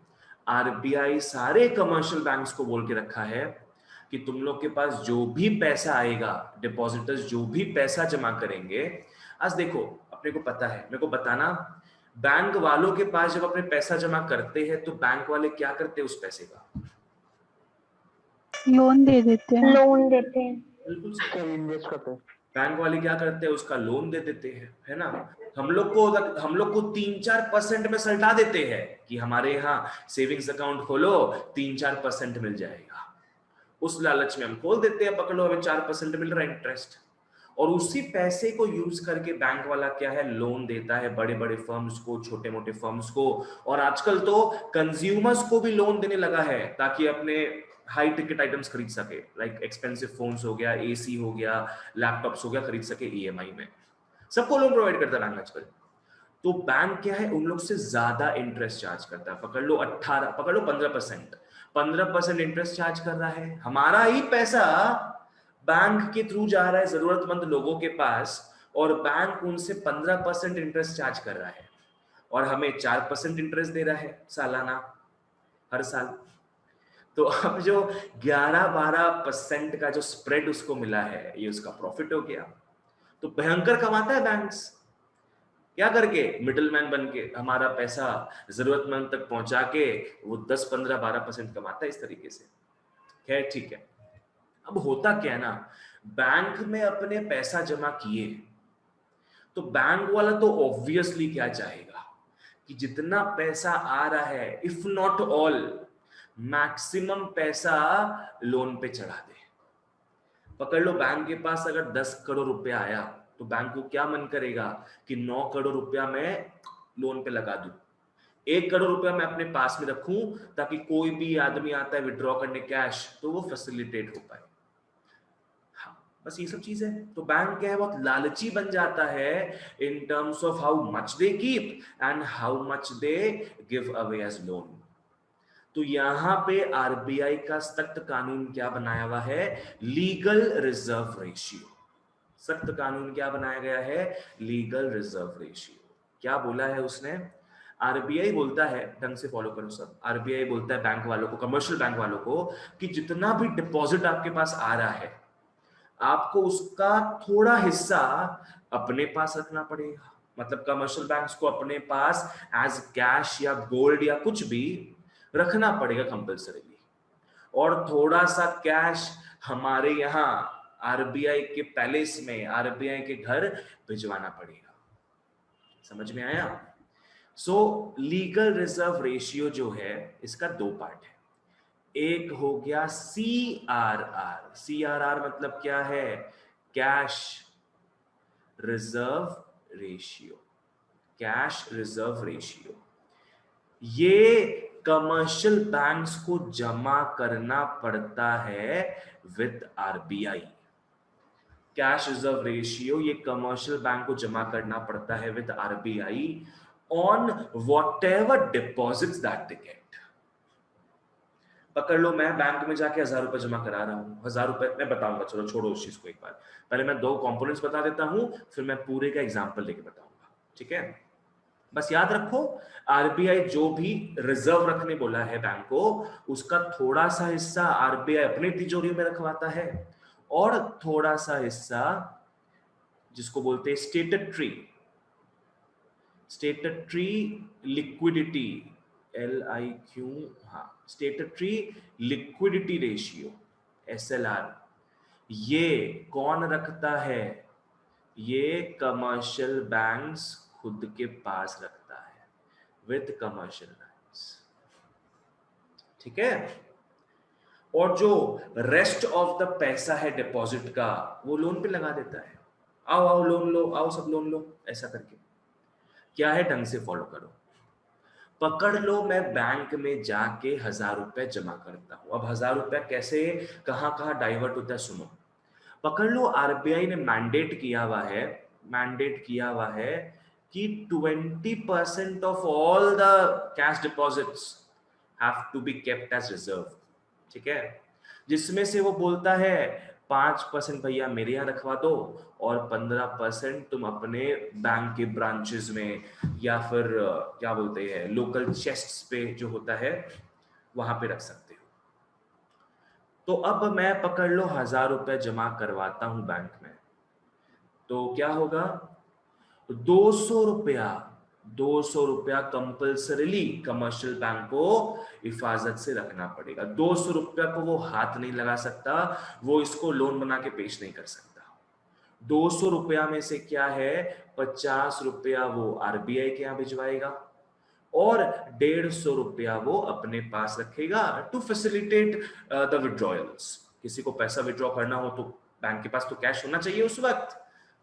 RBI सारे कमर्शियल बैंक्स को बोल के रखा है कि तुम लोग के पास जो भी पैसा आएगा, डिपॉजिटर्स जो भी पैसा जमा करेंगे, आज देखो अपने को पता है, मेरे को बताना, बैंक वालों के पास जब अपने पैसा जमा करते हैं तो बैंक वाले क्या करते हैं उस पैसे का, लोन दे देते हैं। लोन देते हैं। बिल्कुल सही। इन्वेस्ट करते हैं। बैंक वाले क्या करते हैं, उसका लोन दे देते हैं, है ना। हम लोग को 3-4% में सल्टा देते हैं कि हमारे यहाँ सेविंग्स अकाउंट खोलो, 3-4% मिल जाएगा। उस लालच में हम खोल देते हैं, पकड़ लो हमें 4% मिल रहा है इंटरेस्ट। और उसी पैसे को यूज करके बैंक वाला क्या है, लोन देता है बड़े बड़े फर्म्स को, छोटे मोटे फर्म्स को, और आजकल तो कंज्यूमर्स को भी लोन देने लगा है ताकि अपने हाई टिकट आइटम्स खरीद सके, लाइक एक्सपेंसिव फोन्स हो गया, एसी हो गया, लैपटॉप्स हो गया, खरीद सके ईएमआई में। सबको लोन प्रोवाइड करता है बैंक आजकल। तो बैंक क्या है, उन लोग से ज्यादा इंटरेस्ट चार्ज करता है। पकड़ लो 18, पकड़ लो 15%, 15% इंटरेस्ट चार्ज कर रहा है। हमारा ही पैसा बैंक के थ्रू जा रहा है जरूरतमंद लोगों के पास, और बैंक उनसे 15% इंटरेस्ट चार्ज कर रहा है, और हमें 4% इंटरेस्ट दे रहा है सालाना, हर साल। तो अब जो 11-12% का जो स्प्रेड उसको मिला है, ये उसका प्रॉफिट हो गया। तो भयंकर कमाता है बैंक्स, क्या करके, मिडलमैन बन के हमारा पैसा जरूरतमंद तक पहुंचा के वो 10-15-12% कमाता है इस तरीके से। खैर ठीक है, अब होता क्या है ना, बैंक में अपने पैसा जमा किए तो बैंक वाला तो ऑब्वियसली क्या चाहेगा कि जितना पैसा आ रहा है, इफ नॉट ऑल, मैक्सिमम पैसा लोन पे चढ़ा दे। पकड़ लो बैंक के पास अगर 10 करोड़ रुपया आया, तो बैंक को क्या मन करेगा कि 9 करोड़ रुपया मैं लोन पे लगा दूं, 1 करोड़ रुपया मैं अपने पास में रखूं, ताकि कोई भी आदमी आता है विड्रॉ करने कैश, तो वो फैसिलिटेट हो पाए। हाँ, बस ये सब चीज है। तो बैंक क्या है, बहुत लालची बन जाता है in terms of how much they keep and how much they give away as loan. तो यहां पे आरबीआई का सख्त कानून क्या बनाया हुआ है, लीगल रिजर्व रेशियो। सख्त कानून क्या बनाया गया है, लीगल रिजर्व रेशियो। क्या बोला है उसने, आरबीआई बोलता है, ढंग से फॉलो करो सब, आरबीआई बोलता है बैंक वालों को, कमर्शियल बैंक वालों को, कि जितना भी डिपॉजिट आपके पास आ रहा है, आपको उसका थोड़ा हिस्सा अपने पास रखना पड़ेगा। मतलब कमर्शियल बैंक्स को अपने पास एज कैश या गोल्ड या कुछ भी रखना पड़ेगा कंपल्सरीली, और थोड़ा सा कैश हमारे यहाँ आरबीआई के पैलेस में, आरबीआई के घर भिजवाना पड़ेगा। समझ में आया। सो लीगल रिजर्व रेशियो जो है, इसका दो पार्ट है। एक हो गया CRR। CRR मतलब क्या है, cash reserve ratio. Cash reserve ratio, ये कमर्शियल बैंक्स को जमा करना पड़ता है with RBI. Cash reserve ratio ये कमर्शियल बैंक को जमा करना पड़ता है with RBI on whatever deposits that they get. पकड़ लो मैं बैंक में जाके 1000 रुपए जमा करा रहा हूं, 1000 रुपए मैं बताऊंगा, चलो छोड़ो उस चीज को, एक बार पहले मैं 2 कंपोनेंट्स बता देता हूं, फिर मैं पूरे का एग्जांपल लेके बताऊंगा, ठीक है। बस याद रखो, आरबीआई जो भी रिजर्व रखने बोला है बैंक को, उसका थोड़ा सा हिस्सा आरबीआई अपनी तिजोरी में रखवाता है और थोड़ा सा हिस्सा जिसको बोलते हैं स्टेटट्री लिक्विडिटी, LIQ, हाँ, स्टेटट्री लिक्विडिटी रेशियो, SLR, ये कौन रखता है? ये कमर्शियल बैंक्स खुद के पास रखता है विद कमर्शियल बैंक्स, ठीक है। और जो रेस्ट ऑफ द पैसा है डिपॉजिट का, वो लोन पे लगा देता है। आओ आओ लोन लो, आओ सब लोन लो, ऐसा करके। क्या है, ढंग से फॉलो करो। पकड़ लो मैं बैंक में जाके 1000 रुपए जमा करता हूं। अब 1000 रुपए कैसे कहां कहां डाइवर्ट होता है सुनो। पकड़ लो आरबीआई ने मैंडेट किया हुआ है कि 20% of all the cash deposits have to be kept as reserve, ठीक है। जिसमें से वो बोलता है 5% भैया मेरे यहाँ रखवा दो और 15% तुम अपने बैंक के ब्रांचेस में या फिर क्या बोलते हैं लोकल चेस्ट्स पे जो होता है वहां पे रख सकते हो। तो अब मैं पकड़ लो 1000 रुपए जमा करवाता हूं बैंक में, तो क्या होगा, 200 रुपया कंपल्सरीली कमर्शियल बैंक को हिफाजत से रखना पड़ेगा। 200 रुपया को वो हाथ नहीं लगा सकता, वो इसको लोन बना के पेश नहीं कर सकता। 200 रुपया में से क्या है, 50 रुपया वो आरबीआई के यहां भिजवाएगा और 150 रुपया वो अपने पास रखेगा टू फैसिलिटेट द विड्रॉयल्स। किसी को पैसा विड्रॉ करना हो तो बैंक के पास तो कैश होना चाहिए उस वक्त,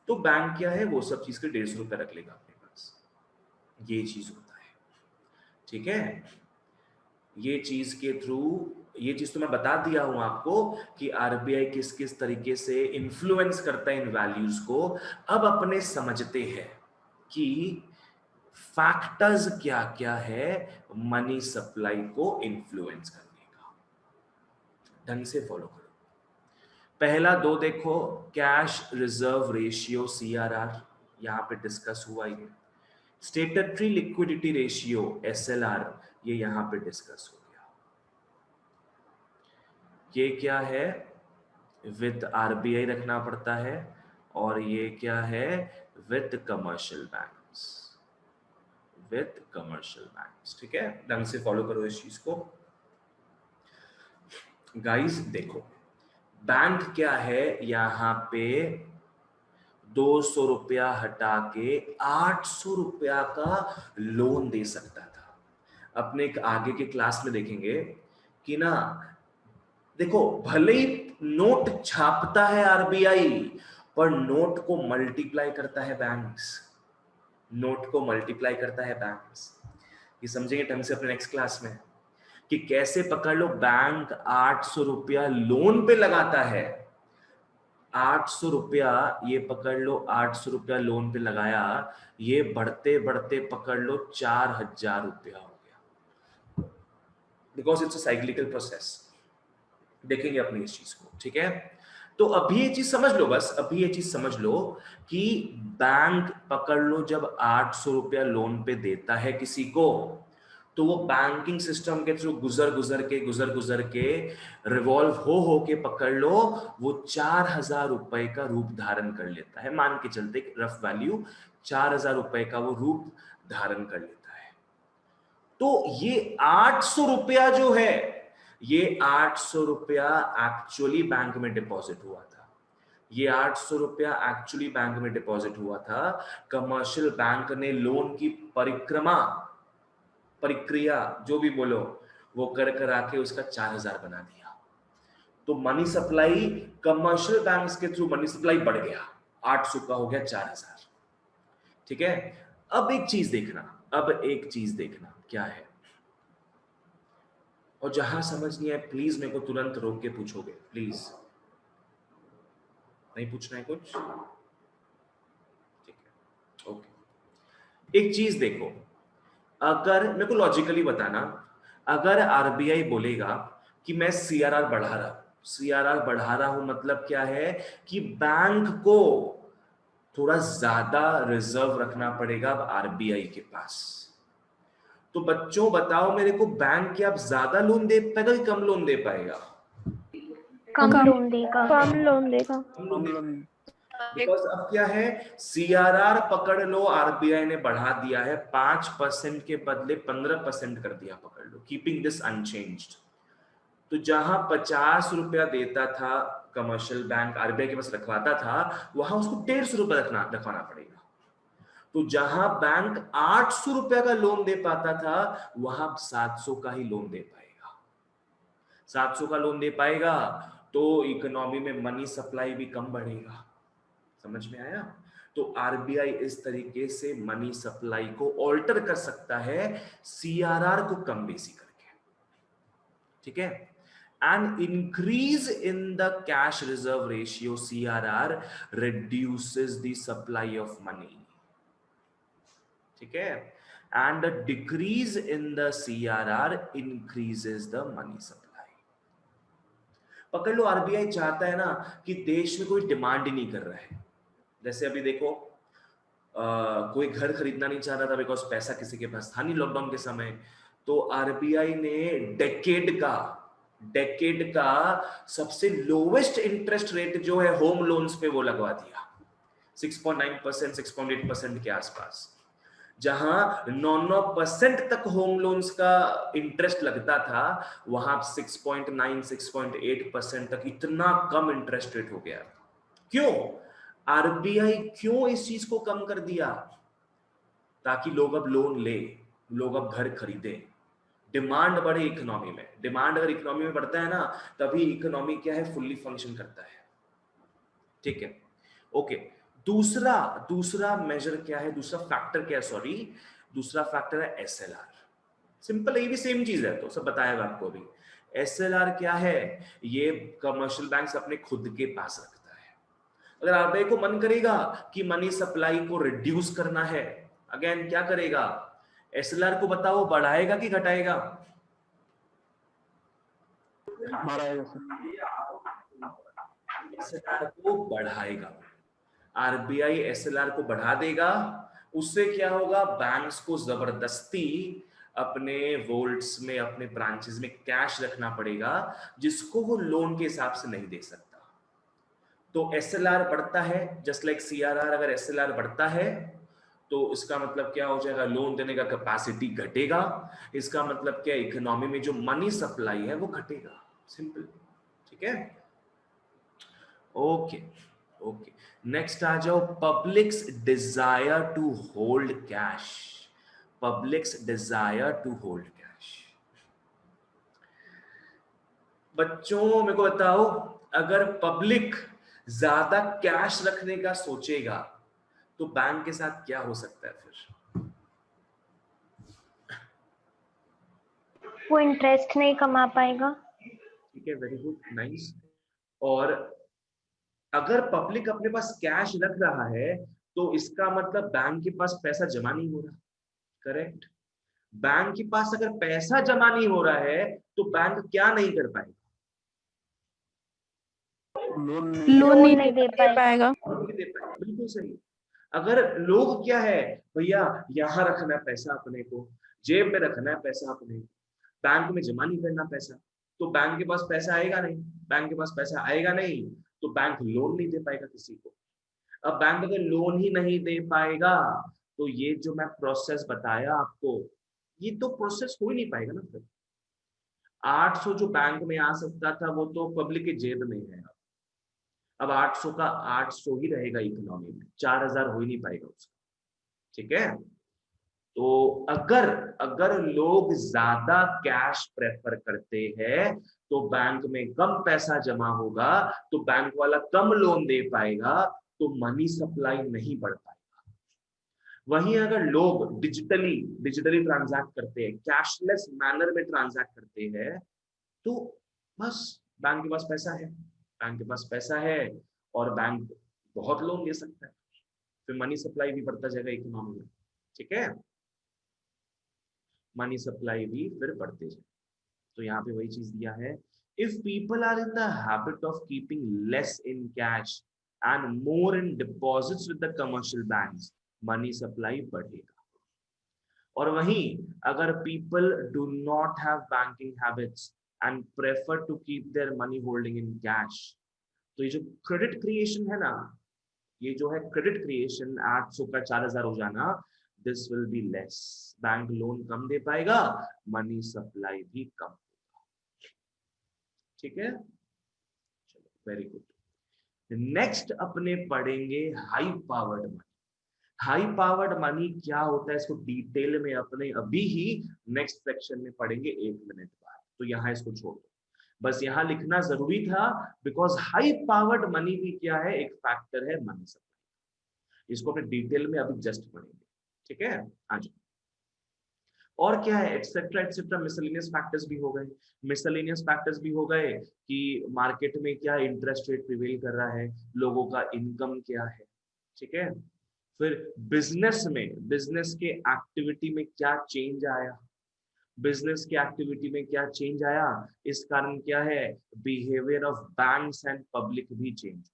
तो बैंक क्या है वो सब चीज के 150 रुपया रख लेगा अपने पास। ये चीज होता है, ठीक है। ये चीज के थ्रू, ये चीज तो मैं बता दिया हूं आपको कि आरबीआई किस किस तरीके से इन्फ्लुएंस करता है इन वैल्यूज को। अब अपने समझते हैं कि फैक्टर्स क्या क्या है मनी सप्लाई को इन्फ्लुएंस करने का। ढंग से फॉलो करो। पहला 2 देखो, कैश रिजर्व रेशियो CRR, यहां पे डिस्कस हुआ ही है। स्टेटट्री लिक्विडिटी रेशियो SLR, ये यहां पे डिस्कस हो गया। ये क्या है, विद आरबीआई रखना पड़ता है और ये क्या है, विद कमर्शियल बैंक्स, ठीक है। ढंग से फॉलो करो इस चीज को। गाइस देखो, बैंक क्या है, यहां पे 200 रुपया हटा के 800 रुपया का लोन दे सकता था। अपने एक आगे के क्लास में देखेंगे कि ना, देखो भले ही नोट छापता है आरबीआई, पर नोट को मल्टीप्लाई करता है बैंक्स। ये समझेंगे ढंग से अपने नेक्स्ट क्लास में कि कैसे पकड़ लो बैंक 800 रुपया लोन पे लगाता है। 800 रुपया, ये पकड़ लो 800 रुपया लोन पे लगाया, ये बढ़ते बढ़ते पकड़ लो 4000 रुपया हो गया, because it's a cyclical process. देखेंगे अपनी इस चीज को, ठीक है। तो अभी ये चीज समझ लो, बस अभी ये चीज समझ लो कि बैंक पकड़ लो जब 800 रुपया लोन पे देता है किसी को, तो वो बैंकिंग सिस्टम के थ्रू गुजर के रिवॉल्व हो के पकड़ लो वो 4000 रुपए का रूप धारण कर लेता है। मान के चलते रफ वैल्यू 4000 रुपए का वो रूप धारण कर लेता है। तो ये 800 रुपया जो है, ये 800 रुपया एक्चुअली बैंक में डिपॉजिट हुआ था। ये 800 रुपया एक्चुअली बैंक में डिपॉजिट हुआ था। कमर्शियल बैंक ने लोन की प्रक्रिया जो भी बोलो वो कर आके उसका 4000 बना दिया। तो मनी सप्लाई कमर्शियल बैंक्स के थ्रू मनी सप्लाई बढ़ गया, 800 का हो गया 4000, ठीक है। अब एक चीज देखना क्या है, और जहां समझ नहीं है प्लीज मेरे को तुरंत रोक के पूछोगे, प्लीज। नहीं पूछना है कुछ? ठीक है, ओके। एक चीज देखो, अगर मेरे को लॉजिकली बताना, अगर आरबीआई बोलेगा कि मैं सीआरआर बढ़ा रहा हूं, मतलब क्या है कि बैंक को थोड़ा ज्यादा रिजर्व रखना पड़ेगा अब आरबीआई के पास। तो बच्चों बताओ मेरे को, बैंक क्या अब ज्यादा लोन दे पाएगा कि कम लोन दे पाएगा? कम लोन देगा। कम लोन देगा। बिकॉज अब क्या है, सीआरआर पकड़ लो, आरबीआई ने बढ़ा दिया है 5% के बदले 15% कर दिया, पकड़ लो, कीपिंग दिस अनचेंज्ड। तो जहां 50 रुपया देता था कमर्शियल बैंक आरबीआई के पास रखवाता था, वहां उसको 150 रुपया रखवाना पड़ेगा। तो जहां बैंक 800 रुपया का लोन दे पाता था, वहां 700 का ही लोन दे पाएगा। 700 का लोन दे पाएगा तो इकोनॉमी में मनी सप्लाई भी कम बढ़ेगा। समझ में आया? तो आरबीआई इस तरीके से मनी सप्लाई को ऑल्टर कर सकता है, सीआरआर को कम बेसी करके। ठीक है? And increase in the cash reserve ratio CRR reduces the supply of money. ठीक है? And decrease in the CRR increases the money supply. पकड़ लो, आरबीआई चाहता है ना कि देश में कोई डिमांड ही नहीं कर रहा है। जैसे अभी देखो, कोई घर खरीदना नहीं चाह रहा था बिकॉज पैसा किसी के पास था नहीं लॉकडाउन के समय। तो आरबीआई ने डेकेड का सबसे लोवेस्ट इंटरेस्ट रेट जो है होम लोन्स पे वो लगवा दिया, 6.9%, 6.8% के आसपास। जहां 9% तक होम लोन्स का इंटरेस्ट लगता था, वहां 6.9, 6.8% तक इतना कम इंटरेस्ट रेट हो गया। क्यों? आरबीआई क्यों इस चीज को कम कर दिया? ताकि लोग अब लोन ले, लोग अब घर खरीदे, डिमांड बढ़े इकोनॉमी में। डिमांड अगर इकोनॉमी में बढ़ता है ना, तभी इकोनॉमी क्या है, फुल्ली फंक्शन करता है। ठीक है, ओके। दूसरा मेजर क्या है, दूसरा फैक्टर क्या है, सॉरी, दूसरा फैक्टर है एसएलआर। सिंपल, ये भी सेम चीज है, तो सब बताएगा आपको अभी। एसएलआर क्या है? ये कमर्शियल बैंक्स अपने खुद के पास रखता है। अगर आरबीआई को मन करेगा कि मनी सप्लाई को रिड्यूस करना है, अगेन क्या करेगा? एसएलआर को बताओ, बढ़ाएगा कि घटाएगा? एसएलआर को बढ़ाएगा। आरबीआई एसएलआर को बढ़ा देगा, उससे क्या होगा, बैंक्स को जबरदस्ती अपने वोल्ट्स में, अपने ब्रांचेस में कैश रखना पड़ेगा, जिसको वो लोन के हिसाब से नहीं दे सकता। तो एसएलआर बढ़ता है, जस्ट लाइक सीआरआर। अगर एसएलआर बढ़ता है तो इसका मतलब क्या हो जाएगा, लोन देने का कैपेसिटी घटेगा। इसका मतलब क्या, इकोनॉमी में जो मनी सप्लाई है वो घटेगा। सिंपल। ठीक है, ओके ओके। नेक्स्ट आ जाओ, public's desire to hold cash. Public's desire to hold cash. बच्चों मेरे को बताओ, अगर पब्लिक ज्यादा कैश रखने का सोचेगा तो बैंक के साथ क्या हो सकता है फिर? वो इंटरेस्ट नहीं कमा पाएगा। ठीक है, वेरी गुड, नाइस। और अगर पब्लिक अपने पास कैश रख रहा है तो इसका मतलब बैंक के पास पैसा जमा नहीं हो रहा। करेक्ट? बैंक के पास अगर पैसा जमा नहीं हो रहा है तो बैंक क्या नहीं कर पाएगा? लोन नहीं दे पाएगा। बिल्कुल सही। अगर लोग क्या है, भैया यहां रखना है पैसा अपने को, जेब में रखना है पैसा अपने, बैंक में जमा नहीं करना पैसा, तो बैंक के पास पैसा आएगा नहीं। बैंक के पास पैसा आएगा नहीं तो बैंक लोन नहीं दे पाएगा किसी को। अब बैंक अगर लोन ही नहीं दे पाएगा तो ये जो मैं प्रोसेस बताया आपको, ये तो प्रोसेस हो ही नहीं पाएगा ना फिर। 800 जो बैंक में आ सकता था वो तो पब्लिक के जेब में है। अब 800 का 800 ही रहेगा इकोनॉमी में, 4000 हो ही नहीं पाएगा उसका। ठीक है, तो अगर लोग ज्यादा कैश प्रेफर करते हैं तो बैंक में कम पैसा जमा होगा, तो बैंक वाला कम लोन दे पाएगा, तो मनी सप्लाई नहीं बढ़ पाएगा। वहीं अगर लोग डिजिटली ट्रांजैक्ट करते हैं, कैशलेस मैनर में ट्रांजैक्ट करते हैं, तो बस बैंक के पास पैसा है, बैंक के पास पैसा है और बैंक बहुत लोन दे सकता है, फिर मनी सप्लाई भी बढ़ता जाएगा इकोनॉमी में। ठीक है, मनी सप्लाई भी फिर बढ़ते जाए। तो यहाँ पे वही चीज दिया है, if people are in the habit of keeping less in cash and more in deposits with the commercial banks, money supply बढ़ेगा। और वहीं अगर people do not have banking habits and prefer to keep their money holding in cash, तो ये जो credit creation है ना, ये जो है क्रेडिट क्रिएशन 800 का 4000 हो जाना, this will be less, bank loan कम दे पाएगा, मनी सप्लाई भी कम होगा। ठीक है, चलो वेरी गुड। नेक्स्ट अपने पढ़ेंगे high powered money. High powered money क्या होता है, इसको डिटेल में अपने अभी ही नेक्स्ट सेक्शन में पढ़ेंगे 1 मिनट बाद, तो यहाँ इसको छोड़ दो, बस यहाँ लिखना जरूरी था, बिकॉज हाई पावर्ड मनी भी क्या है, एक फैक्टर है मनी सप्लाई। इसको अपने डिटेल में अभी जस्ट पढ़ेंगे। ठीक है, आज और क्या है, एक्सेट्रा एक्सेट्रा मिसलेनियस फैक्टर्स भी हो गए। मिसलेनियस फैक्टर्स भी हो गए कि मार्केट में क्या इंटरेस्ट रेट प्रिवेल कर रहा है, लोगों का इनकम क्या है। ठीक है, फिर बिजनेस में, बिजनेस के एक्टिविटी में क्या चेंज आया, बिजनेस की एक्टिविटी में क्या चेंज आया, इस कारण क्या है, behaviour of banks and public भी चेंज,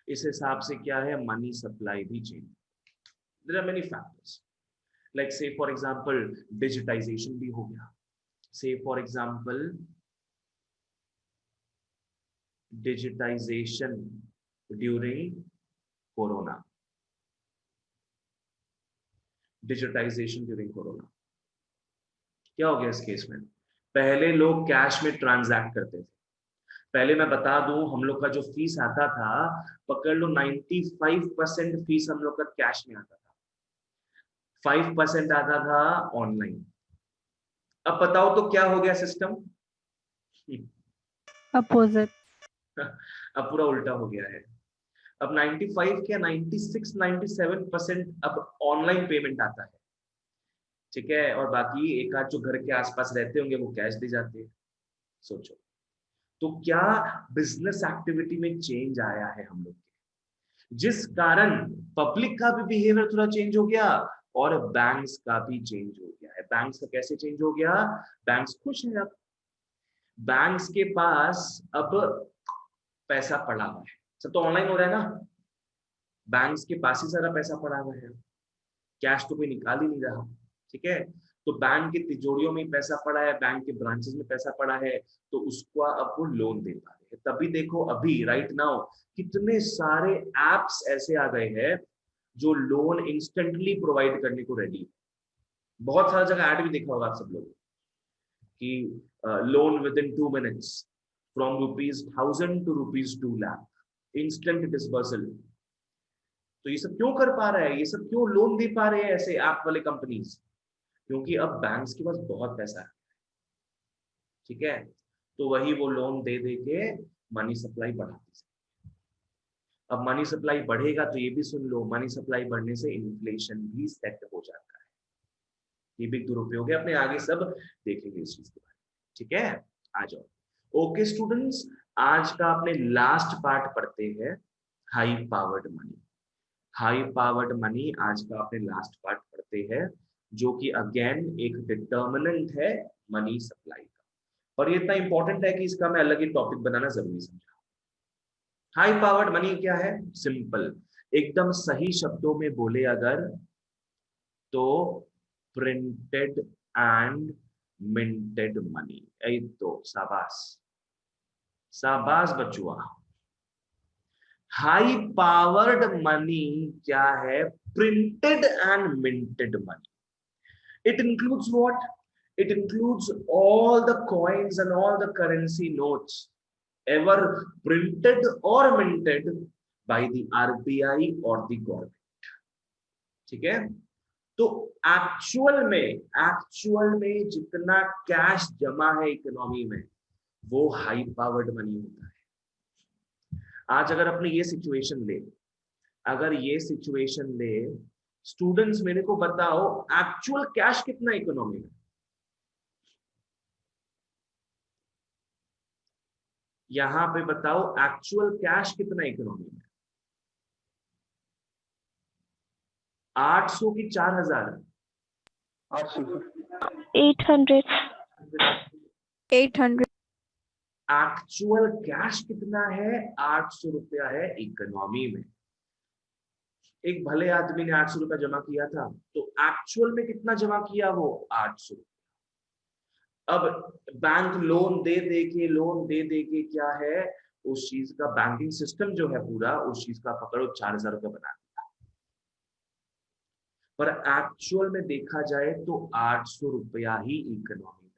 इस हिसाब से क्या है, मनी सप्लाई भी change. There are many factors, like say for example digitization भी हो गया, say for example digitization during Corona, digitization during Corona क्या हो गया इस केस में, पहले लोग कैश में ट्रांजैक्ट करते थे। पहले मैं बता दूं, हम लोग का जो फीस आता था, पकड़ लो 95% फीस हम लोग का कैश में आता था, 5% आता था ऑनलाइन। अब बताओ तो क्या हो गया सिस्टम, अपोजिट। अब पूरा उल्टा हो गया है। अब 95 क्या 96 97% अब ऑनलाइन पेमेंट आता है। ठीक है, और बाकी एक आध जो घर के आसपास रहते होंगे वो कैश दे जाते हैं। सोचो तो क्या बिजनेस एक्टिविटी में चेंज आया है हम लोग के, जिस कारण पब्लिक का भी बिहेवियर थोड़ा चेंज हो गया और बैंक्स का भी चेंज हो गया है। बैंक्स का कैसे चेंज हो गया, बैंक्स खुश है, अब बैंक्स के पास अब पैसा पड़ा हुआ है, सब तो ऑनलाइन हो रहा है ना, बैंक्स के पास ही सारा पैसा पड़ा हुआ है, कैश तो कोई निकाल ही नहीं रहा। ठीक है, तो बैंक के तिजोरियों में पैसा पड़ा है, बैंक के ब्रांचेस में पैसा पड़ा है, तो उसको अब वो लोन दे पा रहे हैं। तभी देखो अभी राइट नाउ कितने सारे एप्स ऐसे आ गए हैं जो लोन इंस्टेंटली प्रोवाइड करने को रेडी है। बहुत सारा जगह ऐड भी देखा होगा आप सब लोग कि loan with in 2 minutes from ₹1000 to ₹2 lakh, instant disbursal. तो ये सब क्यों कर पा रहा है, ये सब क्यों लोन दे पा रहे हैं ऐसे ऐप वाले कंपनीज, क्योंकि अब बैंक्स के पास बहुत पैसा है। ठीक है, तो वही वो लोन दे दे के मनी सप्लाई बढ़ाती है। अब मनी सप्लाई बढ़ेगा तो ये भी सुन लो, मनी सप्लाई बढ़ने से इन्फ्लेशन भी सेट हो जाता है। ये भी दुरुपयोग है, अपने आगे सब देखेंगे इस चीज के बारे में। ठीक है, आ जाओ। ओके स्टूडेंट्स, आज का अपने लास्ट पार्ट पढ़ते हैं, high powered money. High powered money आज का अपने लास्ट पार्ट पढ़ते हैं, जो कि अगेन एक डिटर्मिनेंट है मनी सप्लाई का, और ये इतना इंपॉर्टेंट है कि इसका मैं अलग ही टॉपिक बनाना जरूरी समझा। हाई पावर्ड मनी क्या है, सिंपल, एकदम सही शब्दों में बोले अगर तो प्रिंटेड एंड मिंटेड मनी। तो शाबाश शाबाश बचुआ। हाई पावर्ड मनी क्या है, printed and minted money. It includes what, it includes all the coins and all the currency notes ever printed or minted by the RBI or the government। ठीक है, तो actual में जितना cash जमा है economy में वो हाई पावर्ड मनी होता है। आज अगर अपने ये सिचुएशन ले, अगर ये सिचुएशन ले, स्टूडेंट्स मेरे को बताओ एक्चुअल कैश कितना इकोनॉमी में? यहां पे बताओ एक्चुअल कैश कितना इकोनॉमी में? 800 की 4000? 800 800 एक्चुअल कैश कितना है? 800 रुपया है इकोनॉमी में। एक भले आदमी ने 800 रुपया जमा किया था, तो एक्चुअल में कितना जमा किया वो? 800। अब बैंक लोन दे दे के क्या है, उस चीज का बैंकिंग सिस्टम जो है पूरा, उस चीज का पकड़ो 4000 रुपया बना दिया। पर एक्चुअल में देखा जाए तो 800 रुपया ही इकोनॉमी में।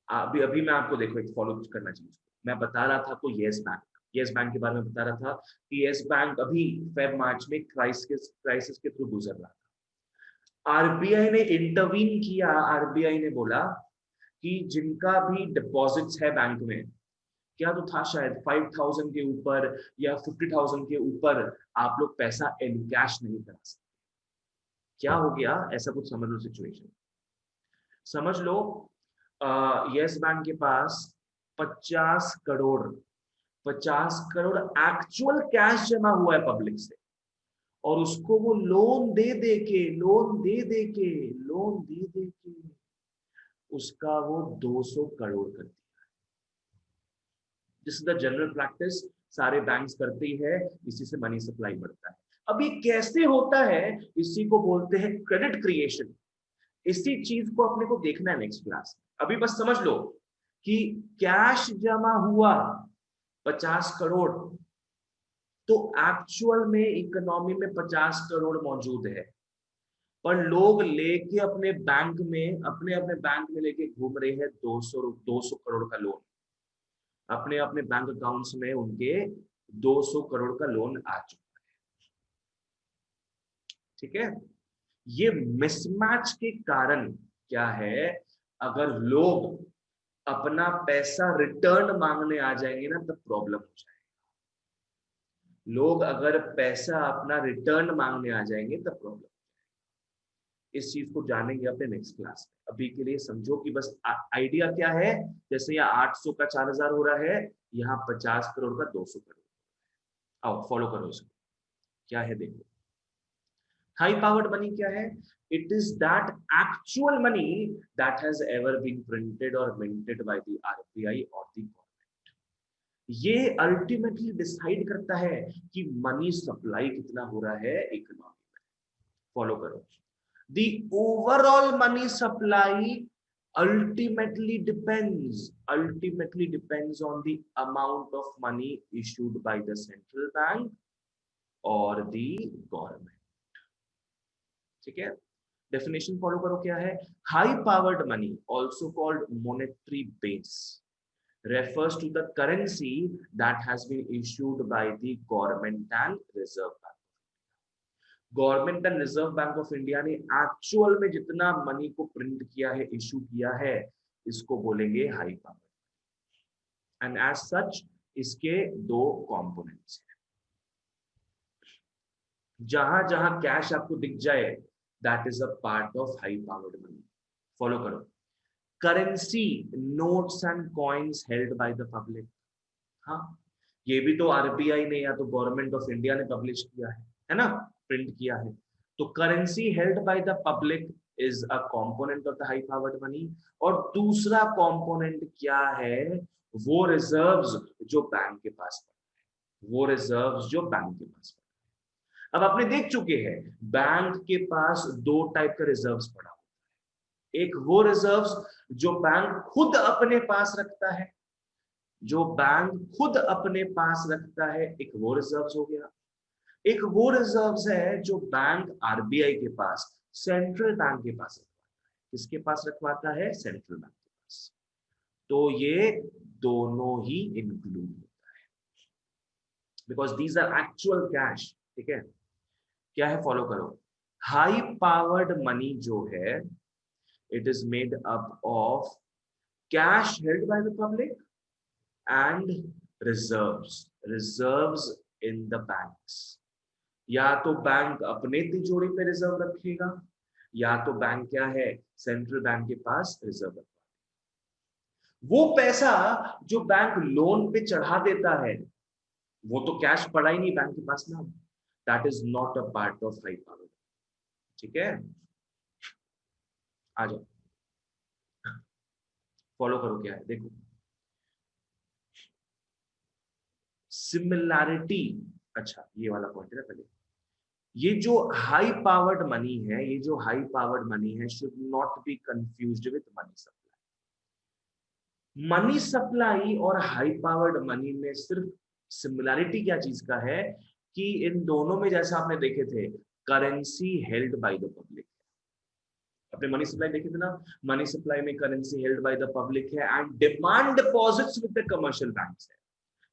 अभी अभी मैं आपको देखो एक फॉलो करना चाहिए। मैं बता रहा था आपको येस बैंक के बारे में बता रहा था कि येस बैंक अभी फेब मार्च में क्राइसिस के थ्रू गुजर रहा था। आरबीआई ने इंटरवीन किया। आरबीआई ने बोला कि जिनका भी डिपॉजिट्स है बैंक में, क्या तो था शायद 5000 के ऊपर या 50,000 के ऊपर आप लोग पैसा एनकैश नहीं करा सकते। क्या हो गया, ऐसा कुछ समझ लो सिचुएशन। समझ लो यस बैंक के पास 50 करोड़ एक्चुअल कैश जमा हुआ है पब्लिक से, और उसको वो लोन दे दे के उसका वो 200 करोड़ कर दिया। This is the general practice, सारे बैंक्स करते ही है, इसी से मनी सप्लाई बढ़ता है। अब ये कैसे होता है, इसी को बोलते हैं क्रेडिट क्रिएशन। इसी चीज को अपने को देखना है नेक्स्ट क्लास। अभी बस समझ लो कि कैश जमा हुआ 50 करोड़, तो एक्चुअल में इकोनॉमी में 50 करोड़ मौजूद है, पर लोग लेके अपने बैंक में लेके घूम रहे हैं 200 करोड़ का लोन। अपने बैंक अकाउंट्स में उनके 200 करोड़ का लोन आ चुका है। ठीक है, ये मिसमैच के कारण क्या है, अगर लोग अपना पैसा रिटर्न मांगने आ जाएंगे ना, तब प्रॉब्लम हो जाएगी। लोग अगर पैसा अपना रिटर्न मांगने आ जाएंगे तब प्रॉब्लम। इस चीज को जानेंगे अपने नेक्स्ट क्लास में। अभी के लिए समझो कि बस आइडिया क्या है, जैसे यहाँ 800 का 4000 हो रहा है, यहाँ 50 करोड़ का 200 करोड़। आओ फॉलो करो इसको, क्या है देखो। हाई पावर्ड मनी क्या है? It is that actual money that has ever been printed और मिंटेड बाय द आरबीआई और द गवर्नमेंट। ये अल्टीमेटली डिसाइड करता है कि मनी सप्लाई कितना हो रहा है इकोनॉमी में। फॉलो करो। The overall money supply ultimately depends on the amount of money issued by the central bank or the government. ठीक है, डेफिनेशन फॉलो करो क्या है। High powered money, also called monetary base, refers to the currency that has been issued by the government and reserve bank. Government and reserve bank of India ने actual में जितना money को print किया है, issue किया है, इसको बोलेंगे high power. And as such इसके दो कंपोनेंट्स हैं। जहां जहां कैश आपको दिख जाए, that is a part of high powered money. Follow करो। Currency, notes and coins held by the public. हाँ, ये भी तो आरबीआई ने या तो गवर्नमेंट ऑफ इंडिया ने पब्लिश किया है ना, प्रिंट किया है। तो currency held by the public is a component of the high powered money. और दूसरा कंपोनेंट क्या है, वो रिजर्व्स जो बैंक के पास अब आपने देख चुके हैं, बैंक के पास दो टाइप का रिजर्व्स पड़ा होता है। एक वो रिजर्व्स जो बैंक खुद अपने पास रखता है, एक वो रिजर्व्स हो गया। एक वो रिजर्व्स है जो बैंक आरबीआई के पास, सेंट्रल बैंक के पास रखवाता है। किसके पास रखवाता है? सेंट्रल बैंक के पास। तो ये दोनों ही इंक्लूड होता है, because these are actual cash. ठीक है, क्या है, फॉलो करो। हाई पावर्ड मनी जो है, it is made up of cash held by the public and reserves in the banks. या तो बैंक अपने तिजोरी पे रिजर्व रखेगा, या तो बैंक क्या है, सेंट्रल बैंक के पास रिजर्व रखवा। वो पैसा जो बैंक लोन पे चढ़ा देता है वो तो कैश पड़ा ही नहीं बैंक के पास ना, that is not a part of high power. ठीक है, आ जाओ, फॉलो करो क्या है, देखो सिमिलैरिटी। अच्छा ये वाला पॉइंट है पहले, ये जो हाई पावर्ड मनी है, ये जो हाई पावर्ड मनी है should not be confused with money supply. Money supply और हाई पावर्ड मनी में सिर्फ सिमिलैरिटी क्या चीज का है कि इन दोनों में जैसा आपने देखे थे, currency held by the public. अपने मनी सप्लाई देखे थे ना, मनी सप्लाई में currency held by the public है and demand deposits with the commercial banks है।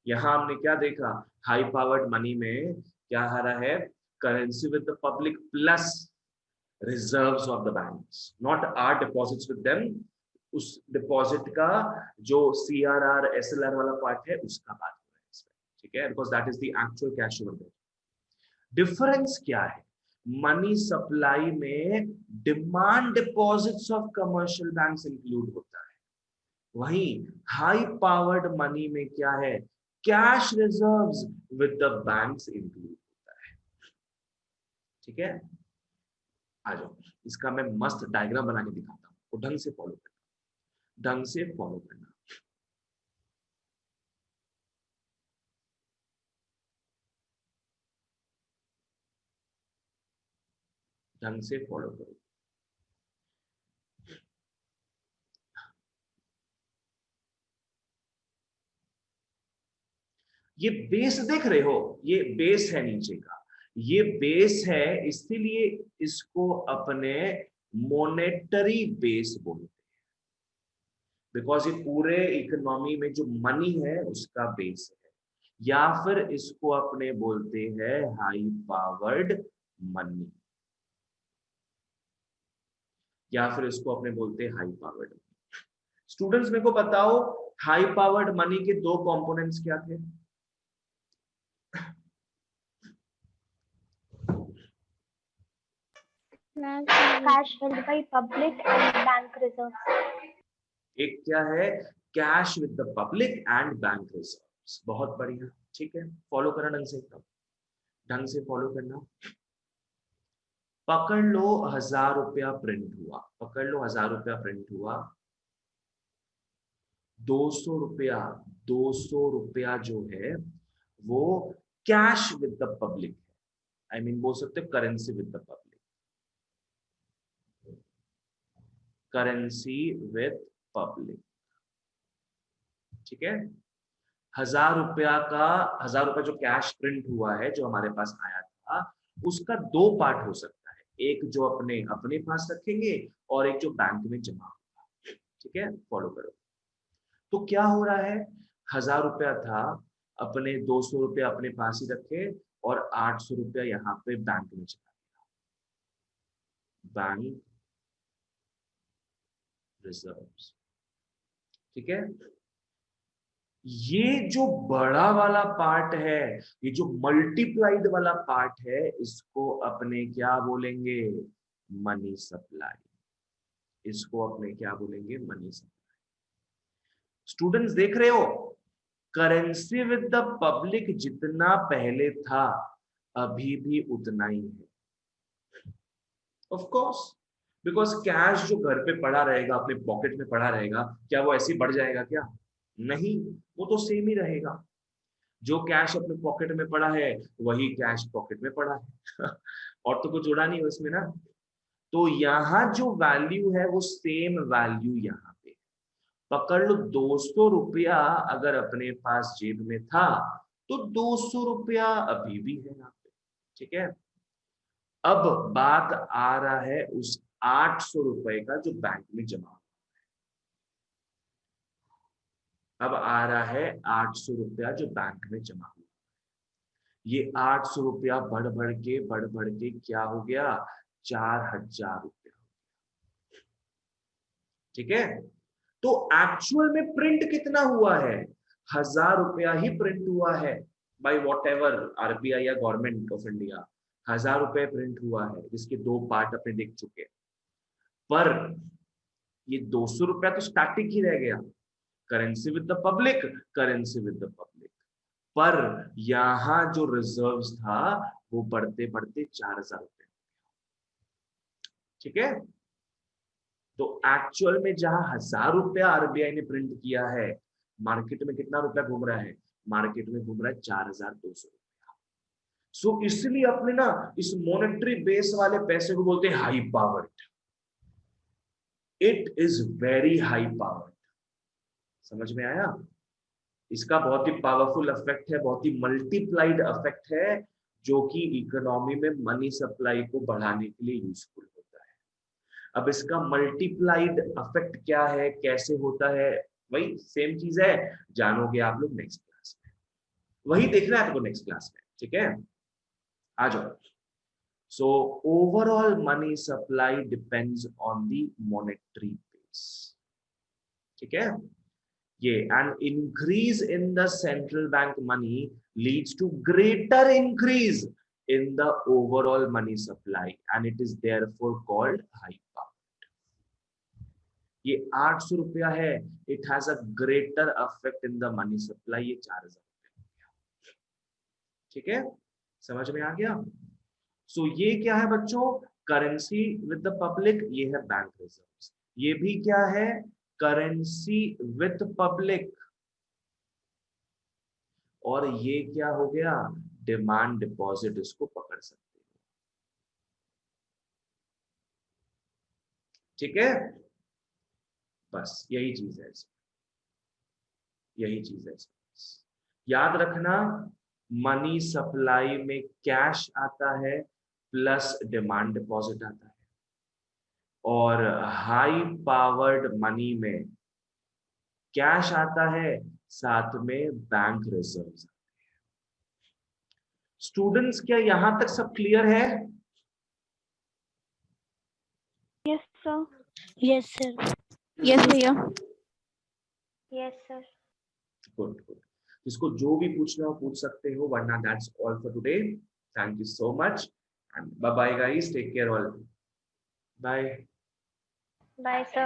यहां हमने क्या देखा, हाई पावर्ड मनी में क्या आ रहा है, currency with the public plus reserves of the banks, not are deposits with them. उस डिपॉजिट का जो सीआरआर एसएलआर वाला पार्ट है उसका बात हो रहा है इसमें। ठीक है, because that is the actual cash over there. Difference क्या है, मनी सप्लाई में demand deposits of commercial banks include होता है, वहीं हाई पावर्ड मनी में क्या है, cash reserves with the banks include होता है। ठीक है, आ जाओ, इसका मैं मस्त डायग्राम बना के दिखाता हूं, तो ढंग से फॉलो करना, ढंग से फॉलो करना। ढंग से फॉलो करो। ये बेस देख रहे हो, ये बेस है नीचे का, ये बेस है, इसीलिए इसको अपने मॉनेटरी बेस बोलते हैं, बिकॉज ये पूरे इकोनॉमी में जो मनी है उसका बेस है। या फिर इसको अपने बोलते हैं हाई पावर्ड मनी, या फिर इसको अपने बोलते हैं हाई पावर्ड मनी। स्टूडेंट्स मेरे को बताओ, हाई पावर्ड मनी के दो कंपोनेंट्स क्या थे? cash held by public and bank reserves. एक क्या है, cash with the public and bank reserves. बहुत बढ़िया, ठीक है, फॉलो करना ढंग से, एकदम ढंग से फॉलो करना। पकड़ लो 1000 रुपया प्रिंट हुआ, पकड़ लो 1000 रुपया प्रिंट हुआ, 200 रुपया, 200 रुपया जो है वो कैश विद द पब्लिक है, आई मीन बोल सकते हो currency with the public, currency with public. ठीक है, 1000 रुपया का, 1000 रुपया जो कैश प्रिंट हुआ है, जो हमारे पास आया था, उसका दो पार्ट हो सकता है, एक जो अपने अपने पास रखेंगे और एक जो बैंक में जमा होगा। ठीक है, फॉलो करो। तो क्या हो रहा है, 1000 रुपया था, अपने 200 रुपया अपने पास ही रखे और 800 रुपया यहाँ पे बैंक में चला गया, बैंक रिजर्व्स। ठीक है, ये जो बड़ा वाला पार्ट है, ये जो मल्टीप्लाइड वाला पार्ट है, इसको अपने क्या बोलेंगे, मनी सप्लाई। इसको अपने क्या बोलेंगे, मनी सप्लाई। स्टूडेंट्स देख रहे हो, करेंसी विद द पब्लिक जितना पहले था अभी भी उतना ही है, ऑफ कोर्स, बिकॉज कैश जो घर पे पड़ा रहेगा, अपने पॉकेट में पड़ा रहेगा, क्या वो ऐसे ही बढ़ जाएगा क्या? नहीं, वो तो सेम ही रहेगा। जो कैश अपने पॉकेट में पड़ा है वही कैश पॉकेट में पड़ा है और तो कुछ जुड़ा नहीं हो इसमें ना। तो यहाँ जो वैल्यू है वो सेम वैल्यू यहाँ पे, पकड़ लो 200 रुपया अगर अपने पास जेब में था तो 200 रुपया अभी भी है यहाँ पे। ठीक है, अब बात आ रहा है उस 800 रुपए का जो बैंक में जमा, अब आ रहा है 800 रुपया जो बैंक में जमा हुआ। ये 800 रुपया बढ़ बढ़ के क्या हो गया, 4000 रुपया। ठीक है, तो एक्चुअल में प्रिंट कितना हुआ है, 1000 रुपया ही प्रिंट हुआ है बाय वॉट एवर आरबीआई या गवर्नमेंट ऑफ इंडिया, 1000 रुपए प्रिंट हुआ है, जिसके 2 पार्ट अपने देख चुके हैं, पर ये 200 रुपया तो स्टैटिक ही रह गया, currency with the public, currency with the public, पर यहां जो रिजर्व्स था वो बढ़ते बढ़ते 4000 रुपए। ठीक है, तो एक्चुअल में जहां 1000 रुपया आरबीआई ने प्रिंट किया है, मार्केट में कितना रुपया घूम रहा है, मार्केट में घूम रहा है 4200 रुपया। सो इसलिए अपने ना इस मॉनेटरी बेस वाले पैसे को बोलते हैं high powered, it is very high powered. समझ में आया? इसका बहुत ही पावरफुल इफेक्ट है, बहुत ही मल्टीप्लाइड इफेक्ट है, जो कि इकोनॉमी में मनी सप्लाई को बढ़ाने के लिए यूजफुल होता है। अब इसका मल्टीप्लाइड इफेक्ट क्या है, कैसे होता है, वही सेम चीज है, जानोगे आप लोग नेक्स्ट क्लास में, वही देखना है आपको नेक्स्ट क्लास में। ठीक है, आ जाओ। So overall money supply depends on the monetary base. ठीक है, ये an increase in the central bank money leads to greater increase in the overall money supply and it is therefore called high powered. ये 800 रुपया है, it has a greater effect in the money supply, ये 4000 रुपया हो गया। ठीक है, समझ में आ गया? सो ये क्या है बच्चों, करेंसी विद द पब्लिक, ये है बैंक रिजर्व्स। ये भी क्या है, करेंसी विद पब्लिक, और ये क्या हो गया, डिमांड डिपॉजिट, इसको पकड़ सकते हो। ठीक है, बस यही चीज है इसमें, यही चीज है इसमें। याद रखना, मनी सप्लाई में कैश आता है प्लस डिमांड डिपॉजिट आता है, और हाई पावर्ड मनी में कैश आता है साथ में बैंक रिजर्व्स आते हैं। स्टूडेंट्स, क्या यहां तक सब क्लियर है? Yes, sir. Yes, sir. Yes भैया। Yes, sir. गुड गुड, इसको जो भी पूछना हो पूछ सकते हो, वरना that's all for today. Thank you so much and bye bye guys, take care all, bye. Bye, sir.